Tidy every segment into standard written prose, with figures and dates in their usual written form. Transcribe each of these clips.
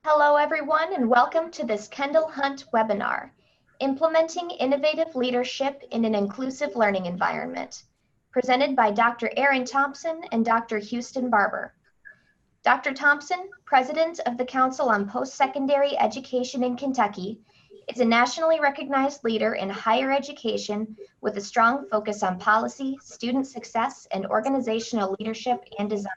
Hello, everyone, and welcome to this Kendall Hunt webinar, Implementing Innovative Leadership in an Inclusive Learning Environment, presented by Dr. Aaron Thompson and Dr. Houston Barber. Dr. Thompson, President of the Council on Post-Secondary Education in Kentucky, is a nationally recognized leader in higher education with a strong focus on policy, student success, and organizational leadership and design.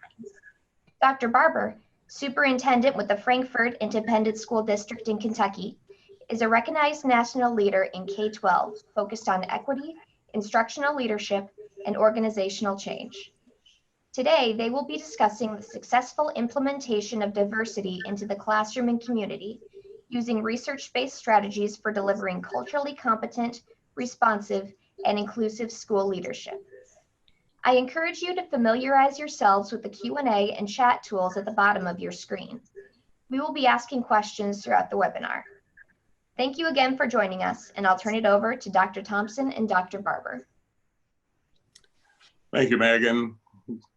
Dr. Barber, Superintendent with the Frankfort Independent School District in Kentucky, is a recognized national leader in K-12 focused on equity, instructional leadership, and organizational change. Today, they will be discussing the successful implementation of diversity into the classroom and community, using research-based strategies for delivering culturally competent, responsive, and inclusive school leadership. I encourage you to familiarize yourselves with the Q&A and chat tools at the bottom of your screen. We will be asking questions throughout the webinar. Thank you again for joining us, and I'll turn it over to Dr. Thompson and Dr. Barber. Thank you, Megan.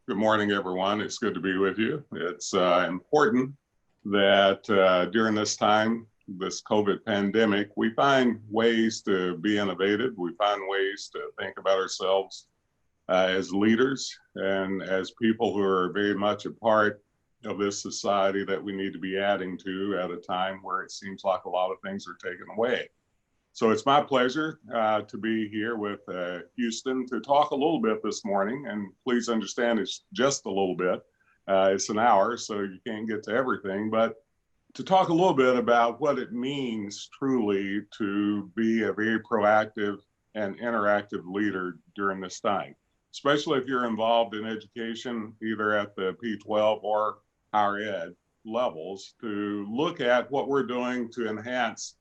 Good morning, everyone. It's good to be with you. It's important that during this time, this COVID pandemic, we find ways to be innovative. We find ways to think about ourselves as leaders and as people who are very much a part of this society that we need to be adding to at a time where it seems like a lot of things are taken away. So it's my pleasure to be here with Houston to talk a little bit this morning, and please understand it's just a little bit. It's an hour, so you can't get to everything, but to talk a little bit about what it means truly to be a very proactive and interactive leader during this time, especially if you're involved in education, either at the P12 or higher ed levels, to look at what we're doing to enhance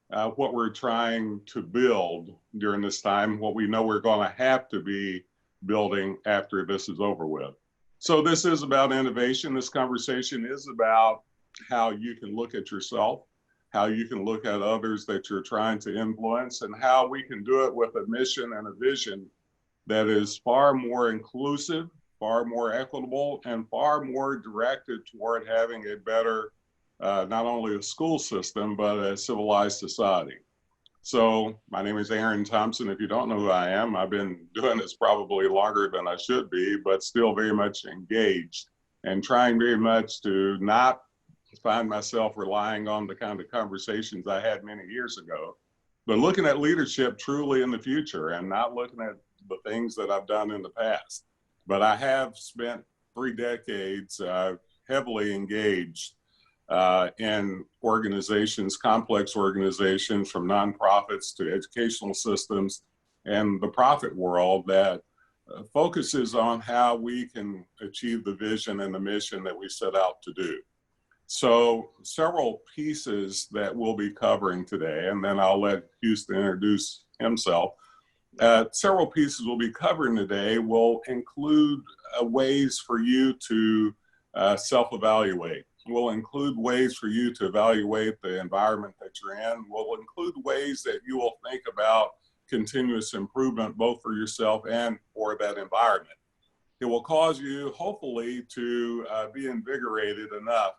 what we're trying to build during this time, what we know we're going to have to be building after this is over with. So this is about innovation. This conversation is about how you can look at yourself, how you can look at others that you're trying to influence, and how we can do it with a mission and a vision that is far more inclusive, far more equitable, and far more directed toward having a better, not only a school system, but a civilized society. So my name is Aaron Thompson. If you don't know who I am, I've been doing this probably longer than I should be, but still very much engaged and trying very much to not find myself relying on the kind of conversations I had many years ago, but looking at leadership truly in the future and not looking at the things that I've done in the past. But I have spent 3 decades heavily engaged in organizations, complex organizations, from nonprofits to educational systems and the profit world that focuses on how we can achieve the vision and the mission that we set out to do. So several pieces that we'll be covering today, and then I'll let Houston introduce himself. Several pieces we'll be covering today will include ways for you to self-evaluate. Will include ways for you to evaluate the environment that you're in. Will include ways that you will think about continuous improvement, both for yourself and for that environment. It will cause you, hopefully, to be invigorated enough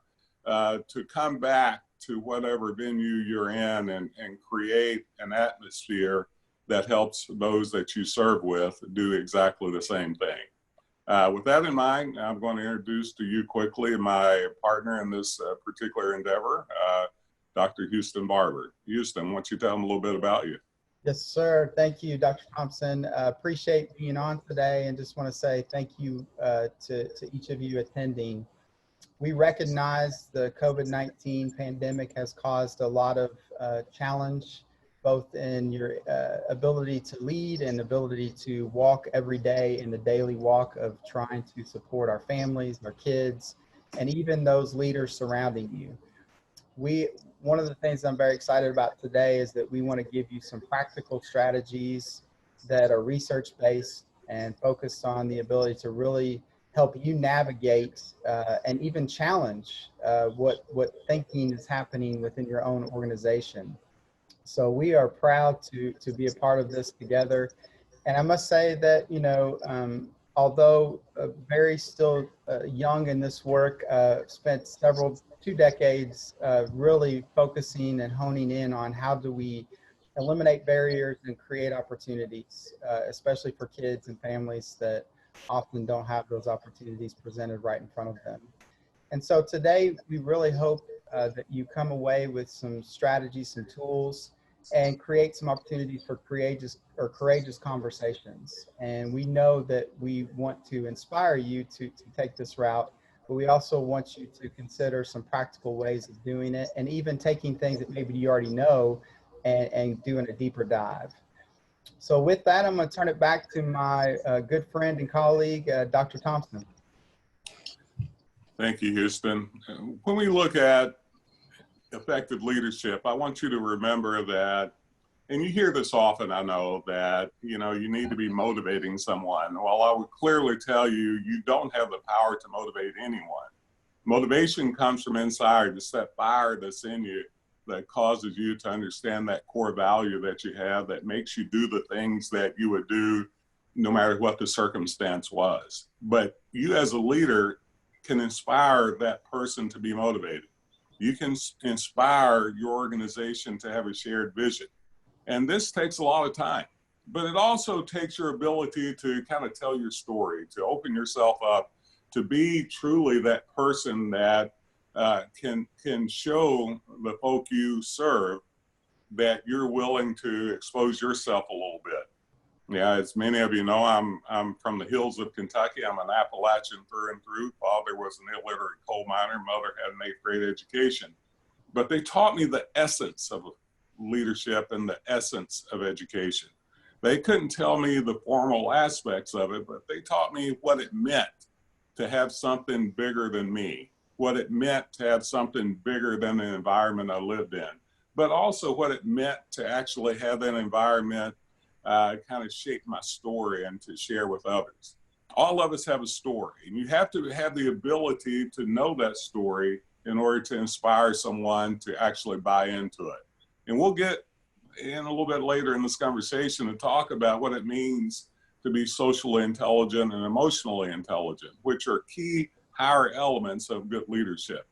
to come back to whatever venue you're in and create an atmosphere that helps those that you serve with do exactly the same thing. With that in mind, I'm going to introduce to you quickly my partner in this particular endeavor, Dr. Houston Barber. Houston, why don't you tell them a little bit about you? Yes, sir. Thank you, Dr. Thompson. Appreciate being on today, and just want to say thank you to each of you attending. We recognize the COVID-19 pandemic has caused a lot of challenge, both in your ability to lead and ability to walk every day in the daily walk of trying to support our families, our kids, and even those leaders surrounding you. One of the things I'm very excited about today is that we want to give you some practical strategies that are research-based and focused on the ability to really help you navigate and even challenge what thinking is happening within your own organization. So we are proud to be a part of this together. And I must say that, you know, although very still young in this work, spent 2 decades really focusing and honing in on how do we eliminate barriers and create opportunities, especially for kids and families that often don't have those opportunities presented right in front of them. And so today, we really hope that you come away with some strategies, some tools, and create some opportunities for courageous conversations. And we know that we want to inspire you to take this route, but we also want you to consider some practical ways of doing it, and even taking things that maybe you already know and doing a deeper dive. So with that, I'm going to turn it back to my good friend and colleague, Dr. Thompson. Thank you, Houston. When we look at effective leadership, I want you to remember that, and you hear this often, I know, that you need to be motivating someone. Well, I would clearly tell you, you don't have the power to motivate anyone. Motivation comes from inside. It's that fire that's in you that causes you to understand that core value that you have, that makes you do the things that you would do no matter what the circumstance was. But you as a leader can inspire that person to be motivated. You can inspire your organization to have a shared vision. And this takes a lot of time, but it also takes your ability to kind of tell your story, to open yourself up, to be truly that person that can show the folk you serve that you're willing to expose yourself a little bit. Yeah, as many of you know, I'm from the hills of Kentucky. I'm an Appalachian through and through. Father was an illiterate coal miner. Mother had an 8th grade education. But they taught me the essence of leadership and the essence of education. They couldn't tell me the formal aspects of it, but they taught me what it meant to have something bigger than me, what it meant to have something bigger than the environment I lived in, but also what it meant to actually have that environment kind of shape my story and to share with others. All of us have a story, and you have to have the ability to know that story in order to inspire someone to actually buy into it. And we'll get in a little bit later in this conversation to talk about what it means to be socially intelligent and emotionally intelligent, which are key higher elements of good leadership.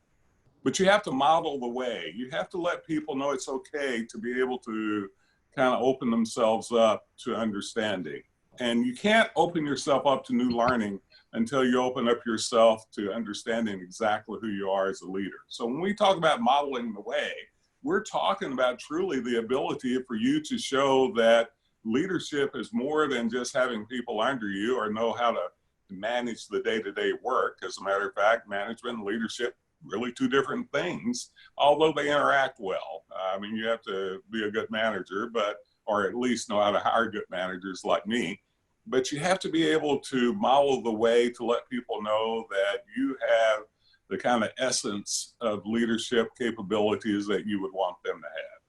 But you have to model the way. You have to let people know it's okay to be able to kind of open themselves up to understanding. And you can't open yourself up to new learning until you open up yourself to understanding exactly who you are as a leader. So when we talk about modeling the way, we're talking about truly the ability for you to show that leadership is more than just having people under you or know how to manage the day-to-day work. As a matter of fact, management and leadership, really two different things, although they interact well. I mean, you have to be a good manager, or at least know how to hire good managers like me. But you have to be able to model the way to let people know that you have the kind of essence of leadership capabilities that you would want them to have.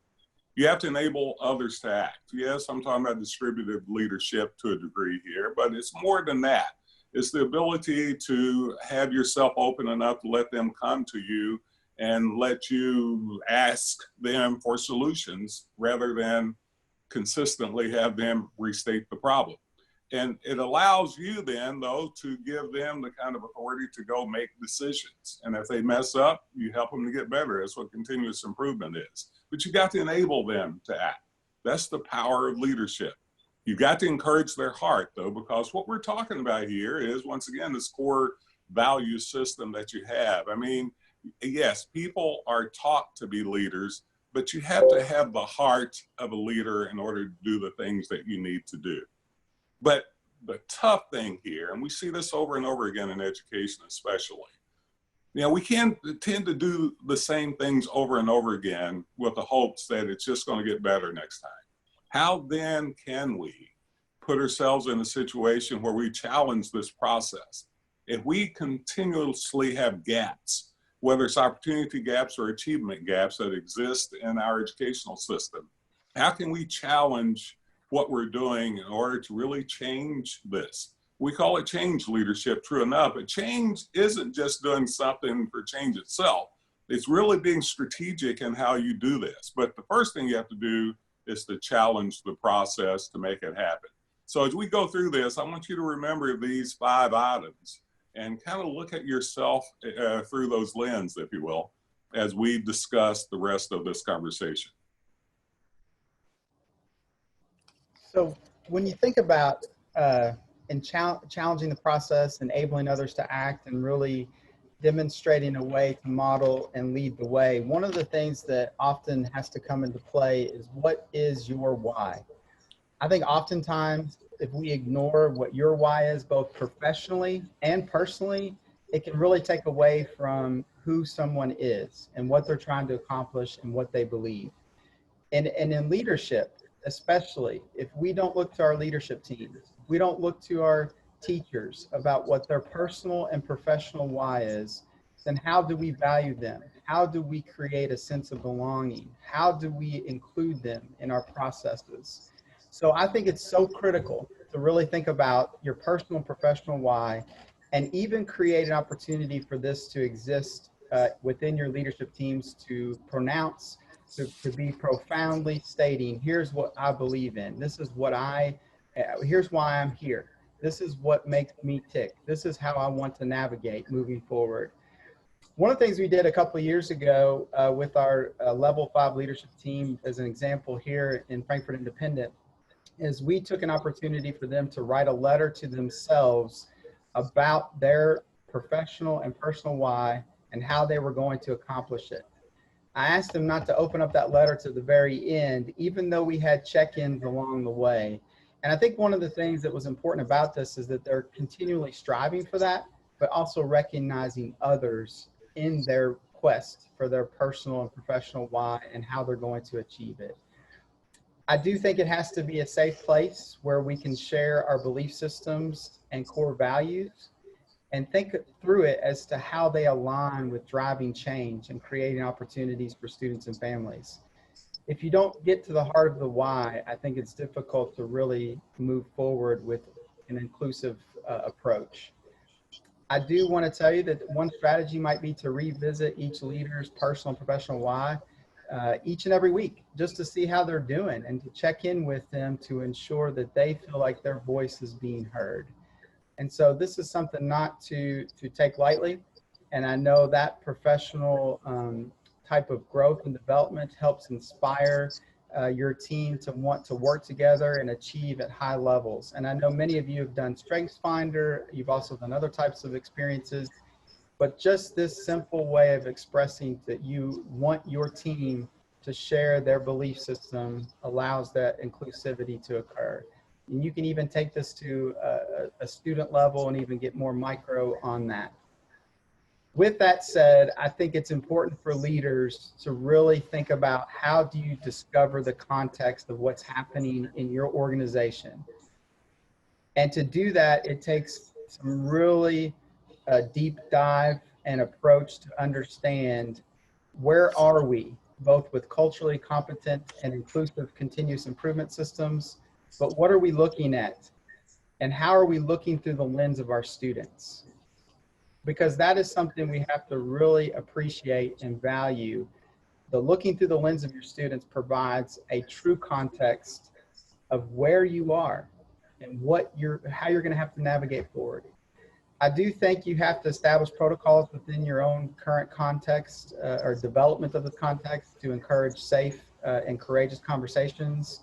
You have to enable others to act. Yes, I'm talking about distributive leadership to a degree here, but it's more than that. It's the ability to have yourself open enough to let them come to you and let you ask them for solutions rather than consistently have them restate the problem. And it allows you then, though, to give them the kind of authority to go make decisions. And if they mess up, you help them to get better. That's what continuous improvement is. But you got to enable them to act. That's the power of leadership. You got to encourage their heart, though, because what we're talking about here is, once again, this core value system that you have. I mean, yes, people are taught to be leaders, but you have to have the heart of a leader in order to do the things that you need to do. But the tough thing here, and we see this over and over again in education especially, we can tend to do the same things over and over again with the hopes that it's just going to get better next time. How then can we put ourselves in a situation where we challenge this process? If we continuously have gaps, whether it's opportunity gaps or achievement gaps that exist in our educational system, how can we challenge what we're doing in order to really change this? We call it change leadership, true enough, but change isn't just doing something for change itself. It's really being strategic in how you do this. But the first thing you have to do is to challenge the process to make it happen. So as we go through this, I want you to remember these 5 items and kind of look at yourself through those lenses, if you will. as we discuss the rest of this conversation. So when you think about challenging the process, enabling others to act, and really demonstrating a way to model and lead the way, one of the things that often has to come into play is, what is your why? I think oftentimes if we ignore what your why is, both professionally and personally, it can really take away from who someone is and what they're trying to accomplish and what they believe. And in leadership, especially, if we don't look to our leadership teams, we don't look to our teachers about what their personal and professional why is, then how do we value them? How do we create a sense of belonging? How do we include them in our processes? So I think it's so critical to really think about your personal and professional why, and even create an opportunity for this to exist within your leadership teams, to pronounce, to be profoundly stating, here's what I believe in. This is what here's why I'm here. This is what makes me tick. This is how I want to navigate moving forward. One of the things we did a couple of years ago with our level 5 leadership team, as an example here in Frankfurt Independent, is we took an opportunity for them to write a letter to themselves about their professional and personal why and how they were going to accomplish it. I asked them not to open up that letter to the very end, even though we had check-ins along the way. And I think one of the things that was important about this is that they're continually striving for that, but also recognizing others in their quest for their personal and professional why and how they're going to achieve it. I do think it has to be a safe place where we can share our belief systems and core values and think through it as to how they align with driving change and creating opportunities for students and families. If you don't get to the heart of the why, I think it's difficult to really move forward with an inclusive approach. I do want to tell you that one strategy might be to revisit each leader's personal and professional why each and every week, just to see how they're doing and to check in with them to ensure that they feel like their voice is being heard. And so this is something not to take lightly. And I know that professional type of growth and development helps inspire your team to want to work together and achieve at high levels. And I know many of you have done StrengthsFinder. You've also done other types of experiences. But just this simple way of expressing that you want your team to share their belief system allows that inclusivity to occur. And you can even take this to a student level and even get more micro on that. With that said, I think it's important for leaders to really think about, how do you discover the context of what's happening in your organization? And to do that, it takes some really deep dive and approach to understand, where are we, both with culturally competent and inclusive continuous improvement systems, but what are we looking at? And how are we looking through the lens of our students? Because that is something we have to really appreciate and value. The looking through the lens of your students provides a true context of where you are and how you're going to have to navigate forward. I do think you have to establish protocols within your own current context or development of the context to encourage safe and courageous conversations.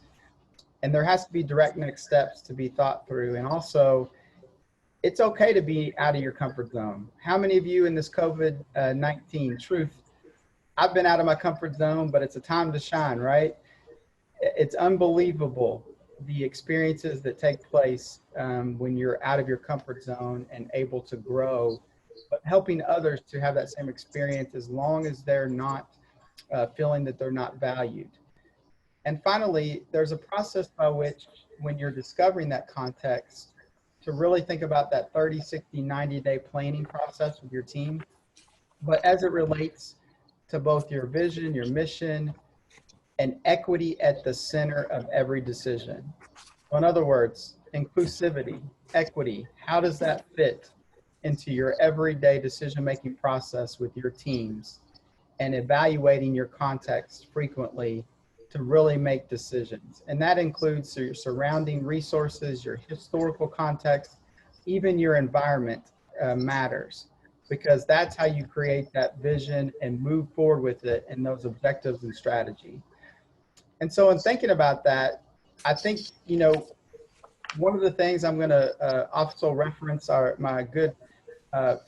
And there has to be direct next steps to be thought through. And also, it's okay to be out of your comfort zone. How many of you in this COVID-19 truth, I've been out of my comfort zone, but it's a time to shine, right? It's unbelievable the experiences that take place when you're out of your comfort zone and able to grow, but helping others to have that same experience as long as they're not feeling that they're not valued. And finally, there's a process by which, when you're discovering that context, to really think about that 30, 60, 90-day planning process with your team, but as it relates to both your vision, your mission, and equity at the center of every decision. So in other words, inclusivity, equity, how does that fit into your everyday decision-making process with your teams, and evaluating your context frequently to really make decisions. And that includes your surrounding resources, your historical context, even your environment matters. because that's how you create that vision and move forward with it and those objectives and strategy. And so in thinking about that, I think, one of the things I'm going to also reference are my good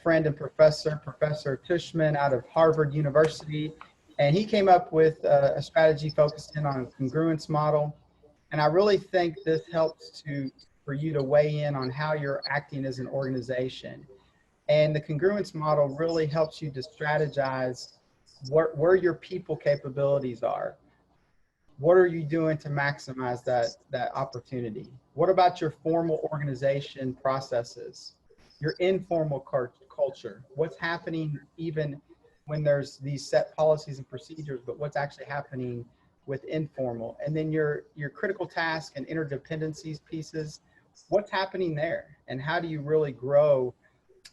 friend and Professor Tushman out of Harvard University. And he came up with a strategy focusing on a congruence model. And I really think this helps for you to weigh in on how you're acting as an organization. And the congruence model really helps you to strategize where your people capabilities are. What are you doing to maximize that opportunity? What about your formal organization processes, your informal culture? What's happening even when there's these set policies and procedures, but what's actually happening with informal? And then your critical task and interdependencies pieces, what's happening there? And how do you really grow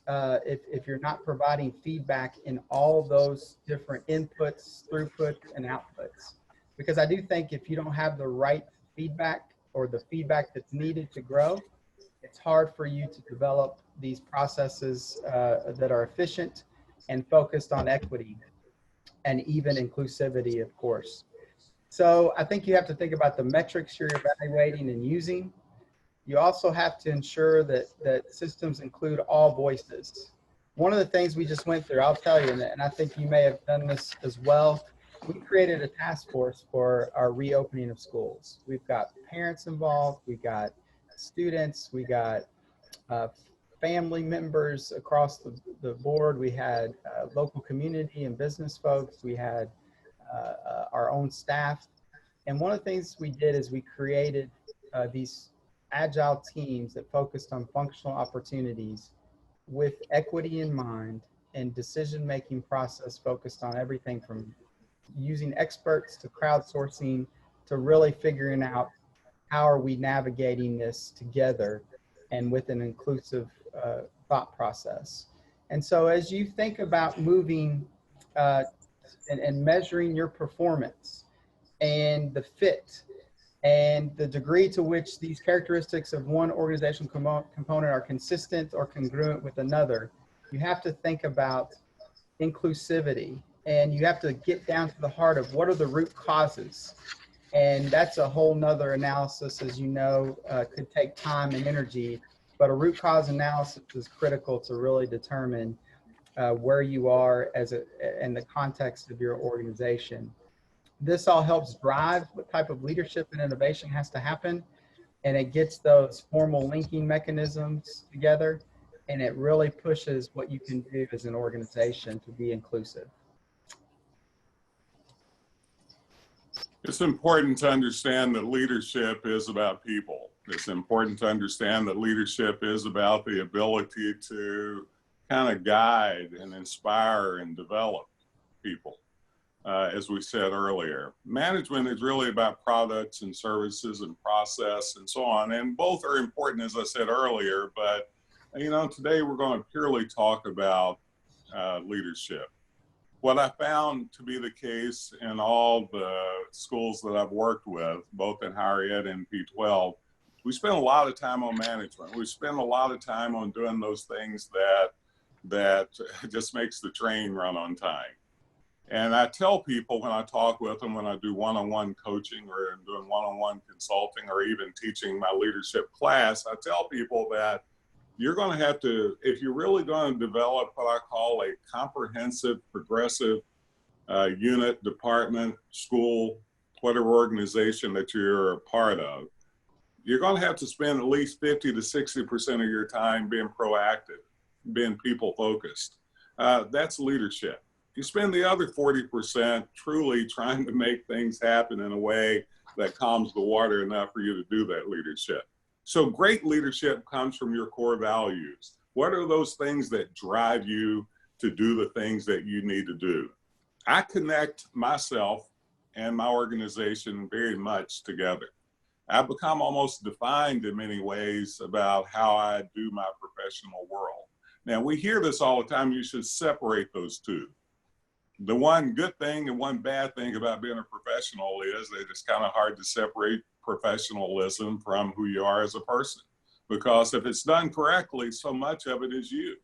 if you're not providing feedback in all those different inputs, throughputs, and outputs? Because I do think if you don't have the right feedback or the feedback that's needed to grow, it's hard for you to develop these processes that are efficient and focused on equity and even inclusivity, of course. So I think you have to think about the metrics you're evaluating and using. You also have to ensure that systems include all voices. One of the things we just went through, I'll tell you, and I think you may have done this as well, we created a task force for our reopening of schools. We've got parents involved, we got students, we got family members across the board. We had local community and business folks. We had our own staff. And one of the things we did is we created these agile teams that focused on functional opportunities with equity in mind and decision-making process focused on everything from using experts to crowdsourcing to really figuring out how are we navigating this together and with an inclusive thought process. And so as you think about moving and measuring your performance and the fit and the degree to which these characteristics of one organizational component are consistent or congruent with another, you have to think about inclusivity, and you have to get down to the heart of what are the root causes. And that's a whole nother analysis, as you know, could take time and energy, but a root cause analysis is critical to really determine where you are in the context of your organization. This all helps drive what type of leadership and innovation has to happen, and it gets those formal linking mechanisms together, and it really pushes what you can do as an organization to be inclusive. It's important to understand that leadership is about people. It's important to understand that leadership is about the ability to kind of guide and inspire and develop people. As we said earlier, management is really about products and services and process and so on. And both are important, as I said earlier, but today we're going to purely talk about leadership. What I found to be the case in all the schools that I've worked with, both in higher ed and P12, we spend a lot of time on management. We spend a lot of time on doing those things that just makes the train run on time. And I tell people when I talk with them, when I do one-on-one coaching or I'm doing one-on-one consulting or even teaching my leadership class, I tell people that you're going to have to, if you're really going to develop what I call a comprehensive, progressive unit, department, school, whatever organization that you're a part of, you're going to have to spend at least 50 to 60% of your time being proactive, being people-focused. That's leadership. You spend the other 40% truly trying to make things happen in a way that calms the water enough for you to do that leadership. So great leadership comes from your core values. What are those things that drive you to do the things that you need to do? I connect myself and my organization very much together. I've become almost defined in many ways about how I do my professional world. Now, we hear this all the time, you should separate those two. The one good thing and one bad thing about being a professional is that it's kind of hard to separate professionalism from who you are as a person. Because if it's done correctly, so much of it is you.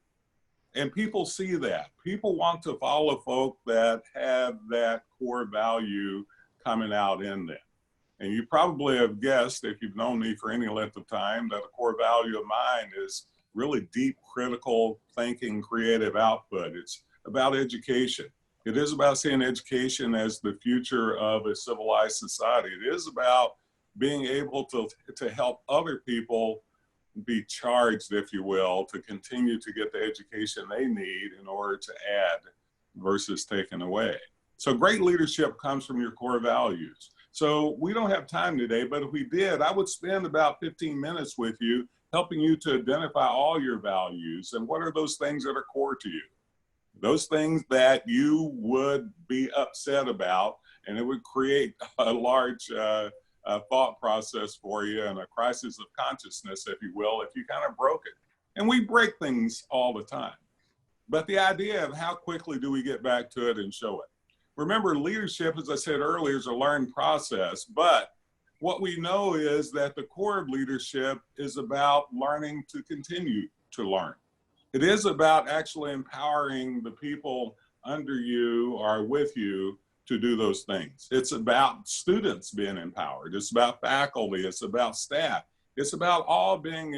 And people see that. People want to follow folk that have that core value coming out in them. And you probably have guessed, if you've known me for any length of time, that a core value of mine is really deep, critical thinking, creative output. It's about education. It is about seeing education as the future of a civilized society. It is about being able to help other people be charged, if you will, to continue to get the education they need in order to add versus taking away. So great leadership comes from your core values. So we don't have time today, but if we did, I would spend about 15 minutes with you, helping you to identify all your values and what are those things that are core to you. Those things that you would be upset about, and it would create a large thought process for you and a crisis of consciousness, if you will, if you kind of broke it. And we break things all the time. But the idea of how quickly do we get back to it and show it. Remember, leadership, as I said earlier, is a learned process, but what we know is that the core of leadership is about learning to continue to learn. It is about actually empowering the people under you or with you to do those things. It's about students being empowered. It's about faculty. It's about staff. It's about all being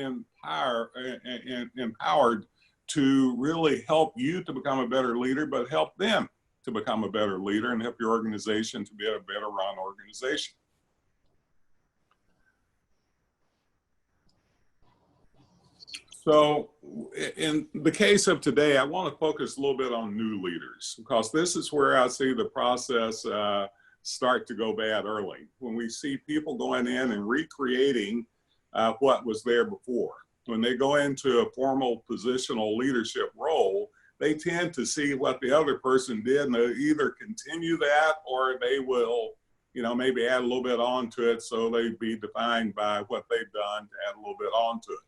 empowered to really help you to become a better leader, but help them to become a better leader and help your organization to be a better run organization. So in the case of today, I want to focus a little bit on new leaders, because this is where I see the process start to go bad early. When we see people going in and recreating what was there before. When they go into a formal positional leadership role, they tend to see what the other person did and they either continue that or they will, maybe add a little bit onto it so they'd be defined by what they've done to add a little bit onto it.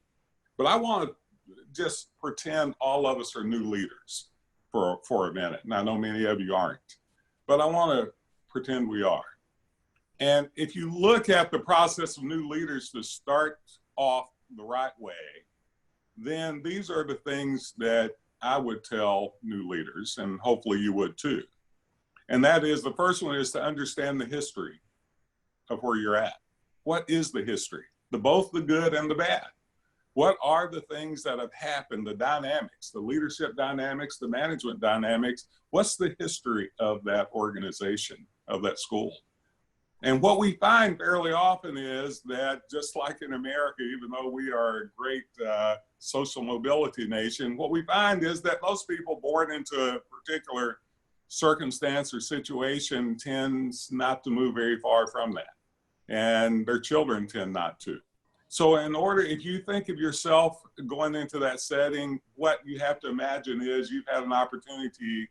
But I want to just pretend all of us are new leaders for a minute. And I know many of you aren't, but I want to pretend we are. And if you look at the process of new leaders to start off the right way, then these are the things that I would tell new leaders, and hopefully you would too. And that is, the first one is to understand the history of where you're at. What is the history? Both the good and the bad. What are the things that have happened, the dynamics, the leadership dynamics, the management dynamics? What's the history of that organization, of that school? And what we find fairly often is that, just like in America, even though we are a great social mobility nation, what we find is that most people born into a particular circumstance or situation tends not to move very far from that. And their children tend not to. So in order, if you think of yourself going into that setting, what you have to imagine is you've got an opportunity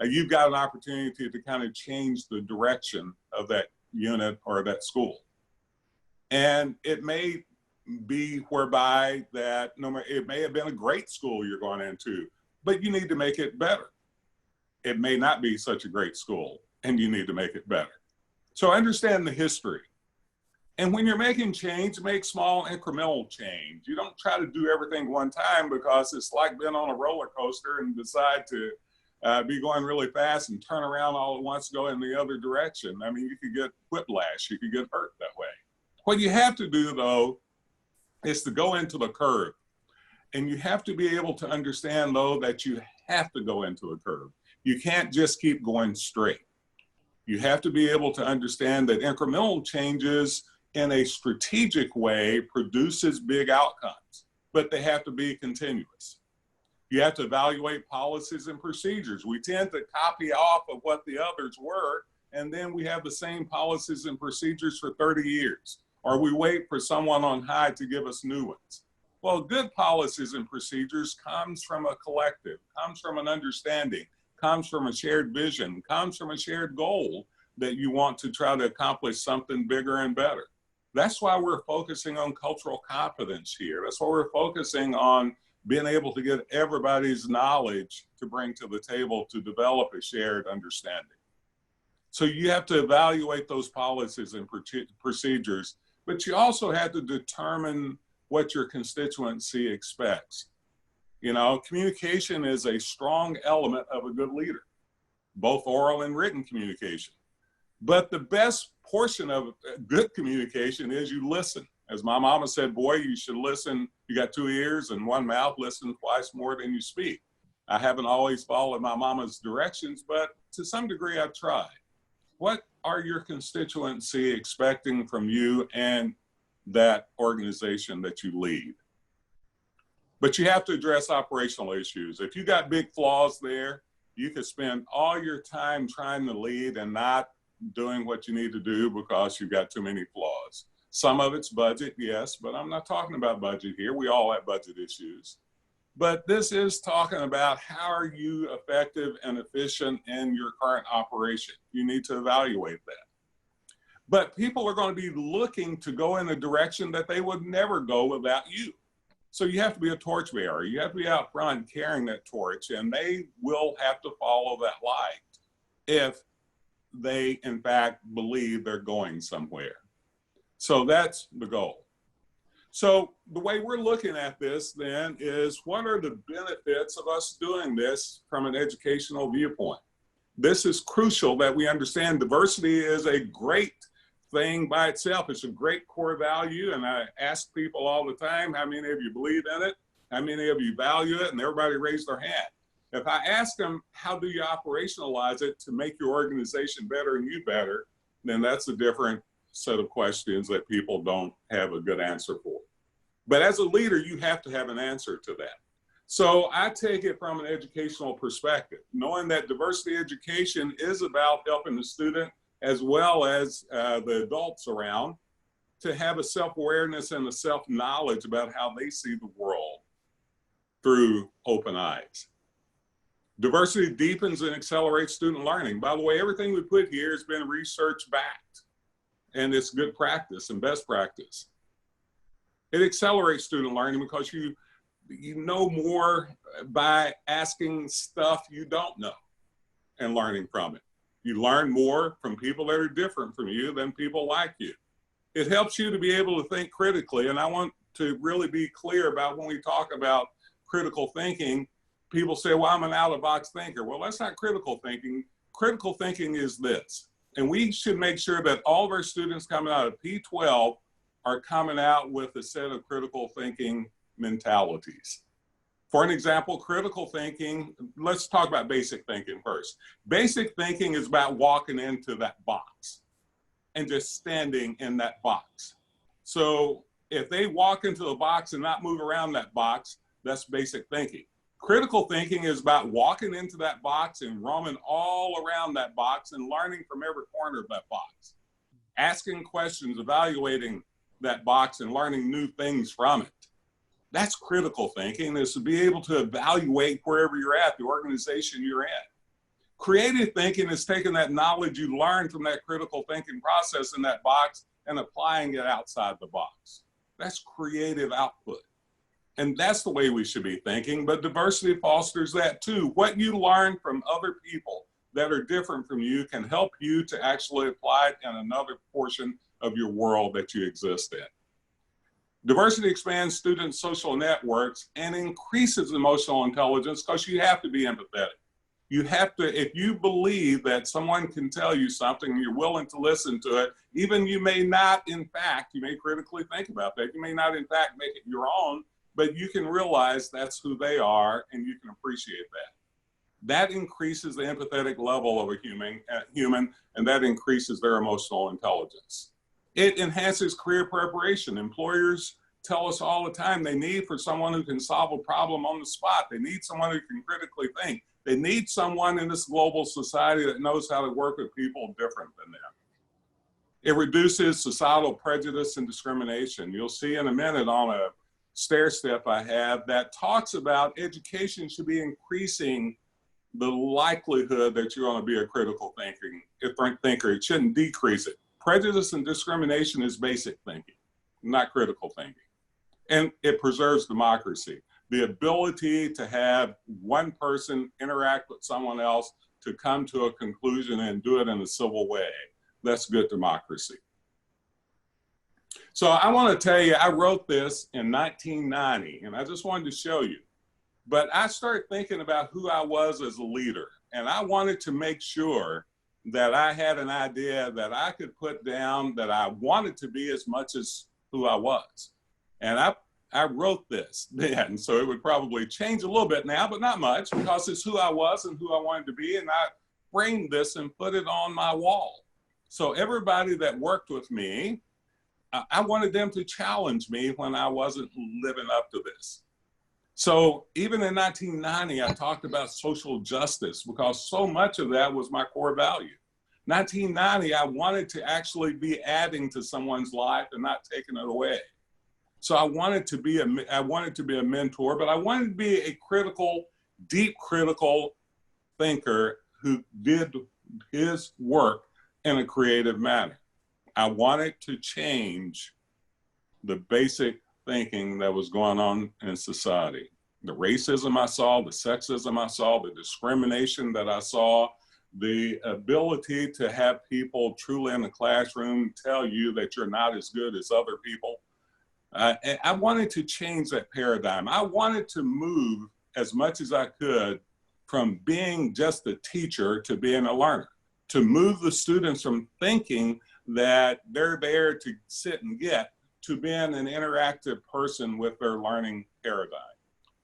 to kind of change the direction of that unit or that school. And it may be whereby that it may have been a great school you're going into, but you need to make it better. It may not be such a great school and you need to make it better. So understand the history. And when you're making change, make small incremental change. You don't try to do everything one time, because it's like being on a roller coaster and decide to be going really fast and turn around all at once, go in the other direction. I mean, you could get whiplash, you could get hurt that way. What you have to do, though, is to go into the curve. And you have to be able to understand, though, that you have to go into a curve. You can't just keep going straight. You have to be able to understand that incremental changes in a strategic way produces big outcomes, but they have to be continuous. You have to evaluate policies and procedures. We tend to copy off of what the others were, and then we have the same policies and procedures for 30 years, or we wait for someone on high to give us new ones. Well, good policies and procedures comes from a collective, comes from an understanding, comes from a shared vision, comes from a shared goal that you want to try to accomplish something bigger and better. That's why we're focusing on cultural competence here. That's why we're focusing on being able to get everybody's knowledge to bring to the table to develop a shared understanding. So you have to evaluate those policies and procedures, but you also have to determine what your constituency expects. You know, communication is a strong element of a good leader, both oral and written communication. But the best portion of good communication is you listen. As my mama said, boy, you should listen. You got 2 ears and 1 mouth, listen twice more than you speak. I haven't always followed my mama's directions, but to some degree I've tried. What are your constituency expecting from you and that organization that you lead? But you have to address operational issues. If you got big flaws there, you could spend all your time trying to lead and not doing what you need to do because you've got too many flaws. Some of it's budget, yes, but I'm not talking about budget here. We all have budget issues. But this is talking about how are you effective and efficient in your current operation. You need to evaluate that. But people are going to be looking to go in a direction that they would never go without you. So you have to be a torchbearer. You have to be out front carrying that torch, and they will have to follow that light if they, in fact, believe they're going somewhere. So that's the goal. So the way we're looking at this then is what are the benefits of us doing this from an educational viewpoint? This is crucial that we understand diversity is a great thing by itself. It's a great core value. And I ask people all the time, how many of you believe in it? How many of you value it? And everybody raised their hand. If I ask them, how do you operationalize it to make your organization better and you better, then that's a different set of questions that people don't have a good answer for. But as a leader, you have to have an answer to that. So I take it from an educational perspective, knowing that diversity education is about helping the student as well as the adults around to have a self-awareness and a self-knowledge about how they see the world through open eyes. Diversity deepens and accelerates student learning. By the way, everything we put here has been research backed, and it's good practice and best practice. It accelerates student learning because you know more by asking stuff you don't know and learning from it. You learn more from people that are different from you than people like you. It helps you to be able to think critically, and I want to really be clear about when we talk about critical thinking, people say, well, I'm an out-of-box thinker. Well, that's not critical thinking. Critical thinking is this, and we should make sure that all of our students coming out of P12 are coming out with a set of critical thinking mentalities. For an example, critical thinking, let's talk about basic thinking first. Basic thinking is about walking into that box and just standing in that box. So if they walk into the box and not move around that box, that's basic thinking. Critical thinking is about walking into that box and roaming all around that box and learning from every corner of that box. Asking questions, evaluating that box and learning new things from it. That's critical thinking, is to be able to evaluate wherever you're at, the organization you're in. Creative thinking is taking that knowledge you learned from that critical thinking process in that box and applying it outside the box. That's creative output. And that's the way we should be thinking, but diversity fosters that too. What you learn from other people that are different from you can help you to actually apply it in another portion of your world that you exist in. Diversity expands students' social networks and increases emotional intelligence because you have to be empathetic. You have to, if you believe that someone can tell you something and you're willing to listen to it, even you may not, in fact, you may critically think about that. You may not, in fact, make it your own, but you can realize that's who they are and you can appreciate that. That increases the empathetic level of a human, and that increases their emotional intelligence. It enhances career preparation. Employers tell us all the time they need for someone who can solve a problem on the spot. They need someone who can critically think. They need someone in this global society that knows how to work with people different than them. It reduces societal prejudice and discrimination. You'll see in a minute on a stair step I have that talks about education should be increasing the likelihood that you're going to be a critical thinker. It shouldn't decrease it. Prejudice and discrimination is basic thinking, not critical thinking. And it preserves democracy. The ability to have one person interact with someone else to come to a conclusion and do it in a civil way. That's good democracy. So I want to tell you, I wrote this in 1990, and I just wanted to show you. But I started thinking about who I was as a leader, and I wanted to make sure that I had an idea that I could put down that I wanted to be as much as who I was. And I wrote this then, so it would probably change a little bit now, but not much, because it's who I was and who I wanted to be, and I framed this and put it on my wall. So everybody that worked with me, I wanted them to challenge me when I wasn't living up to this. So even in 1990, I talked about social justice because so much of that was my core value. 1990, I wanted to actually be adding to someone's life and not taking it away. So I wanted to be a mentor, but I wanted to be a critical, deep critical thinker who did his work in a creative manner. I wanted to change the basic thinking that was going on in society. The racism I saw, the sexism I saw, the discrimination that I saw, the ability to have people truly in the classroom tell you that you're not as good as other people. I wanted to change that paradigm. I wanted to move as much as I could from being just a teacher to being a learner, to move the students from thinking that they're there to sit and get to being an interactive person with their learning paradigm.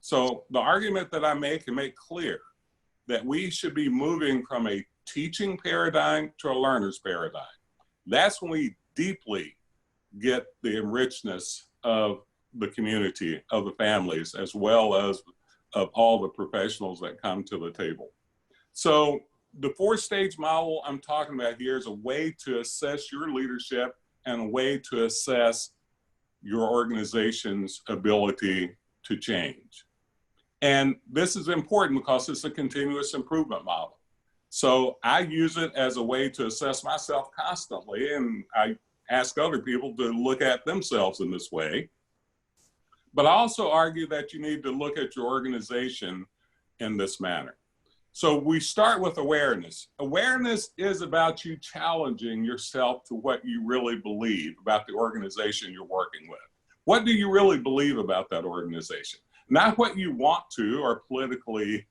So the argument that I make and make clear that we should be moving from a teaching paradigm to a learner's paradigm. That's when we deeply get the enrichedness of the community, of the families, as well as of all the professionals that come to the table. So the 4-stage model I'm talking about here is a way to assess your leadership and a way to assess your organization's ability to change. And this is important because it's a continuous improvement model. So I use it as a way to assess myself constantly, and I ask other people to look at themselves in this way. But I also argue that you need to look at your organization in this manner. So we start with awareness. Awareness is about you challenging yourself to what you really believe about the organization you're working with. What do you really believe about that organization? Not what you want to or politically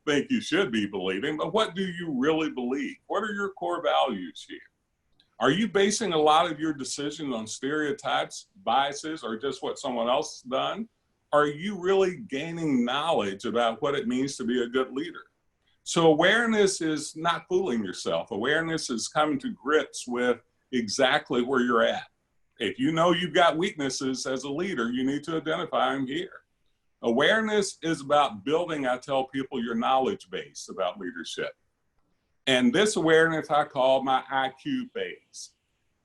think you should be believing, but what do you really believe? What are your core values here? Are you basing a lot of your decisions on stereotypes, biases, or just what someone else has done? Are you really gaining knowledge about what it means to be a good leader? So awareness is not fooling yourself. Awareness is coming to grips with exactly where you're at. If you know you've got weaknesses as a leader, you need to identify them here. Awareness is about building, I tell people, your knowledge base about leadership. And this awareness I call my IQ phase,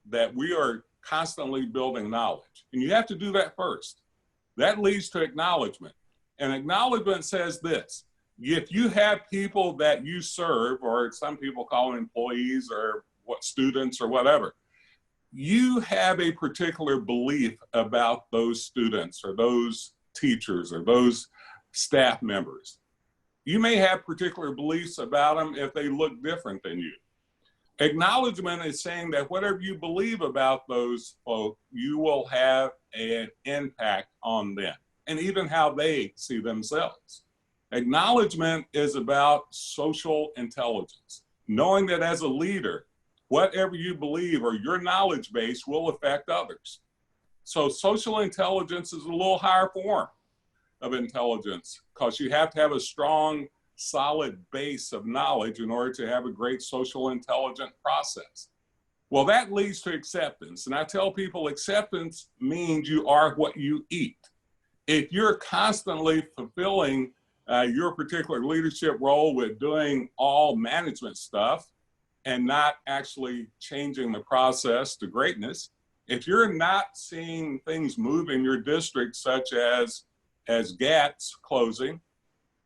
that we are constantly building knowledge. And you have to do that first. That leads to acknowledgement. And acknowledgement says this: if you have people that you serve, or some people call them employees or what, students or whatever, you have a particular belief about those students or those teachers or those staff members. You may have particular beliefs about them if they look different than you. Acknowledgement is saying that whatever you believe about those folk, you will have an impact on them and even how they see themselves. Acknowledgement is about social intelligence, knowing that as a leader, whatever you believe or your knowledge base will affect others. So social intelligence is a little higher form of intelligence because you have to have a strong, solid base of knowledge in order to have a great social intelligent process. Well, that leads to acceptance. And I tell people acceptance means you are what you eat. If you're constantly fulfilling your particular leadership role with doing all management stuff and not actually changing the process to greatness, if you're not seeing things move in your district, such as GATS closing,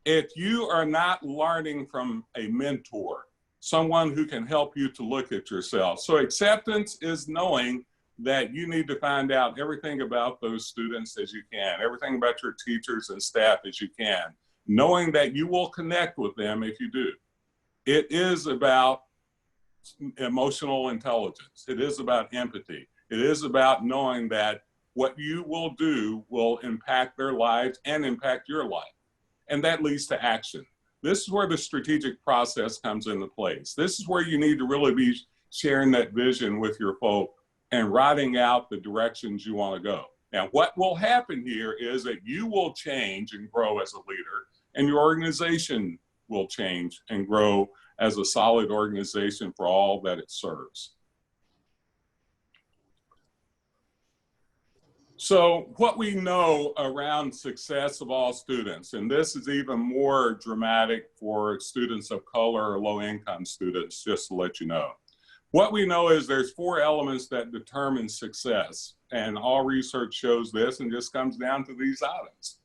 if you are not learning from a mentor, someone who can help you to look at yourself. So acceptance is knowing that you need to find out everything about those students as you can, everything about your teachers and staff as you can, knowing that you will connect with them if you do. It is about emotional intelligence. It is about empathy. It is about knowing that what you will do will impact their lives and impact your life. and that leads to action. This is where the strategic process comes into place. This is where you need to really be sharing that vision with your folk and writing out the directions you want to go. Now, what will happen here is that you will change and grow as a leader, and your organization will change and grow as a solid organization for all that it serves. So what we know around success of all students, and this is even more dramatic for students of color or low-income students, just to let you know. What we know is there's 4 elements that determine success, and all research shows this and just comes down to these items.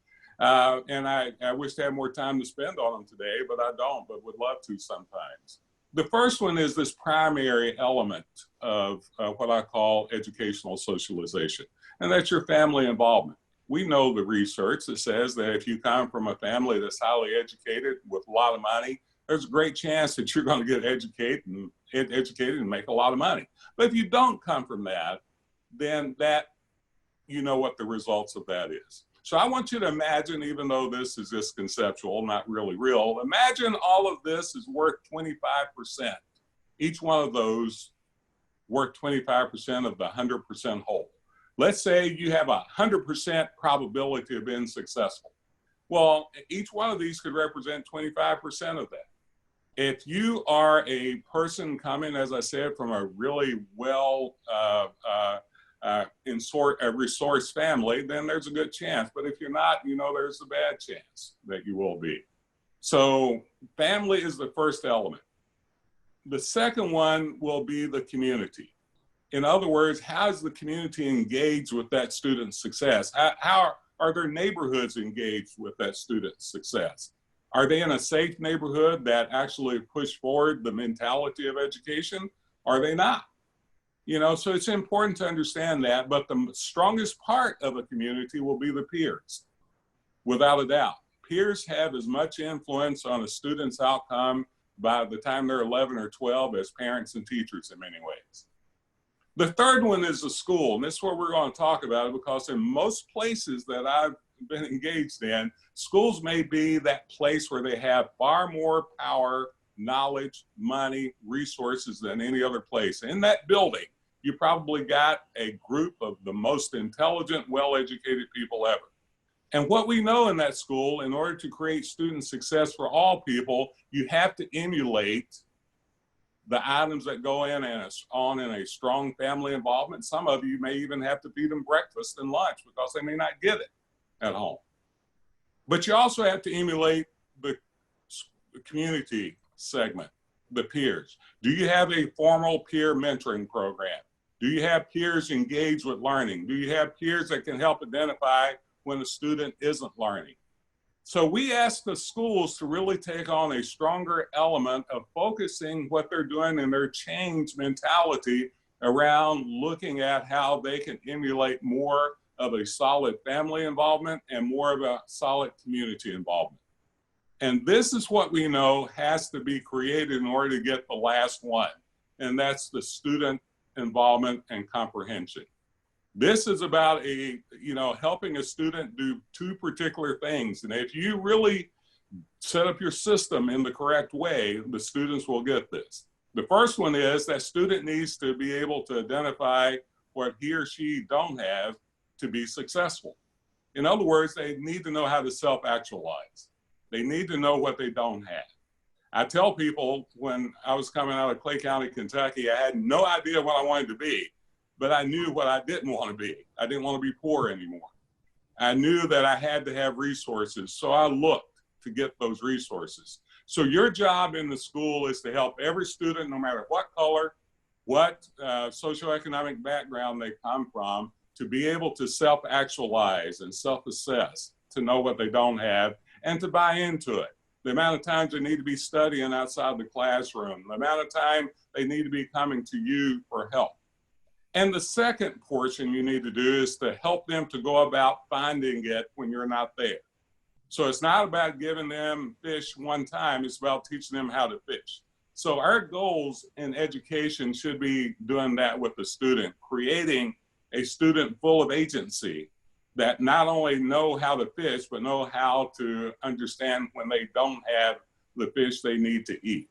And I wish I had more time to spend on them today, but I don't, but would love to sometimes. The first one is this primary element of what I call educational socialization, and that's your family involvement. We know the research that says that if you come from a family that's highly educated with a lot of money, there's a great chance that you're going to get educated and make a lot of money. But if you don't come from that, then you know what the results of that is. So I want you to imagine, even though this is just conceptual, not really real, imagine all of this is worth 25%. Each one of those worth 25% of the 100% whole. Let's say you have a 100% probability of being successful. Well, each one of these could represent 25% of that. If you are a person coming, as I said, from a really well resource family, then there's a good chance. But if you're not, you know, there's a bad chance that you will be. So family is the first element. The second one will be the community. In other words, how is the community engaged with that student's success? How are their neighborhoods engaged with that student's success? Are they in a safe neighborhood that actually push forward the mentality of education? Are they not? You know, so it's important to understand that, but the strongest part of a community will be the peers, without a doubt. Peers have as much influence on a student's outcome by the time they're 11 or 12 as parents and teachers in many ways. The third one is the school, and this is what we're going to talk about, because in most places that I've been engaged in, schools may be that place where they have far more power, knowledge, money, resources than any other place. In that building, you probably got a group of the most intelligent, well-educated people ever. And what we know in that school, in order to create student success for all people, you have to emulate the items that go in and on in a strong family involvement. Some of you may even have to feed them breakfast and lunch because they may not get it at home. But you also have to emulate the community segment, the peers. Do you have a formal peer mentoring program? Do you have peers engaged with learning? Do you have peers that can help identify when a student isn't learning? So we ask the schools to really take on a stronger element of focusing what they're doing in their change mentality around looking at how they can emulate more of a solid family involvement and more of a solid community involvement. And this is what we know has to be created in order to get the last one, and that's the student involvement and comprehension. This is about helping a student do 2 particular things. And if you really set up your system in the correct way, the students will get this. The first one is that student needs to be able to identify what he or she don't have to be successful. In other words, they need to know how to self-actualize. They need to know what they don't have. I tell people when I was coming out of Clay County, Kentucky, I had no idea what I wanted to be, but I knew what I didn't want to be. I didn't want to be poor anymore. I knew that I had to have resources, so I looked to get those resources. So your job in the school is to help every student, no matter what color, what socioeconomic background they come from, to be able to self-actualize and self-assess, to know what they don't have, and to buy into it. The amount of times they need to be studying outside the classroom, the amount of time they need to be coming to you for help. And the second portion you need to do is to help them to go about finding it when you're not there. So it's not about giving them fish one time, it's about teaching them how to fish. So our goals in education should be doing that with the student, creating a student full of agency that not only know how to fish, but know how to understand when they don't have the fish they need to eat.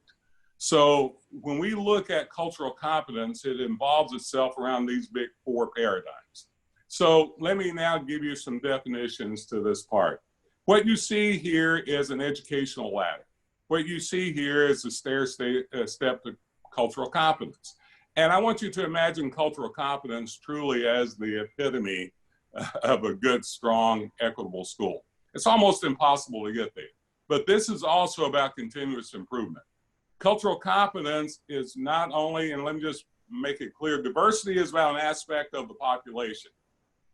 So when we look at cultural competence, it involves itself around these big four paradigms. So let me now give you some definitions to this part. What you see here is an educational ladder. What you see here is a step to cultural competence. And I want you to imagine cultural competence truly as the epitome of a good, strong, equitable school. It's almost impossible to get there. But this is also about continuous improvement. Cultural competence is not only, and let me just make it clear, diversity is about an aspect of the population.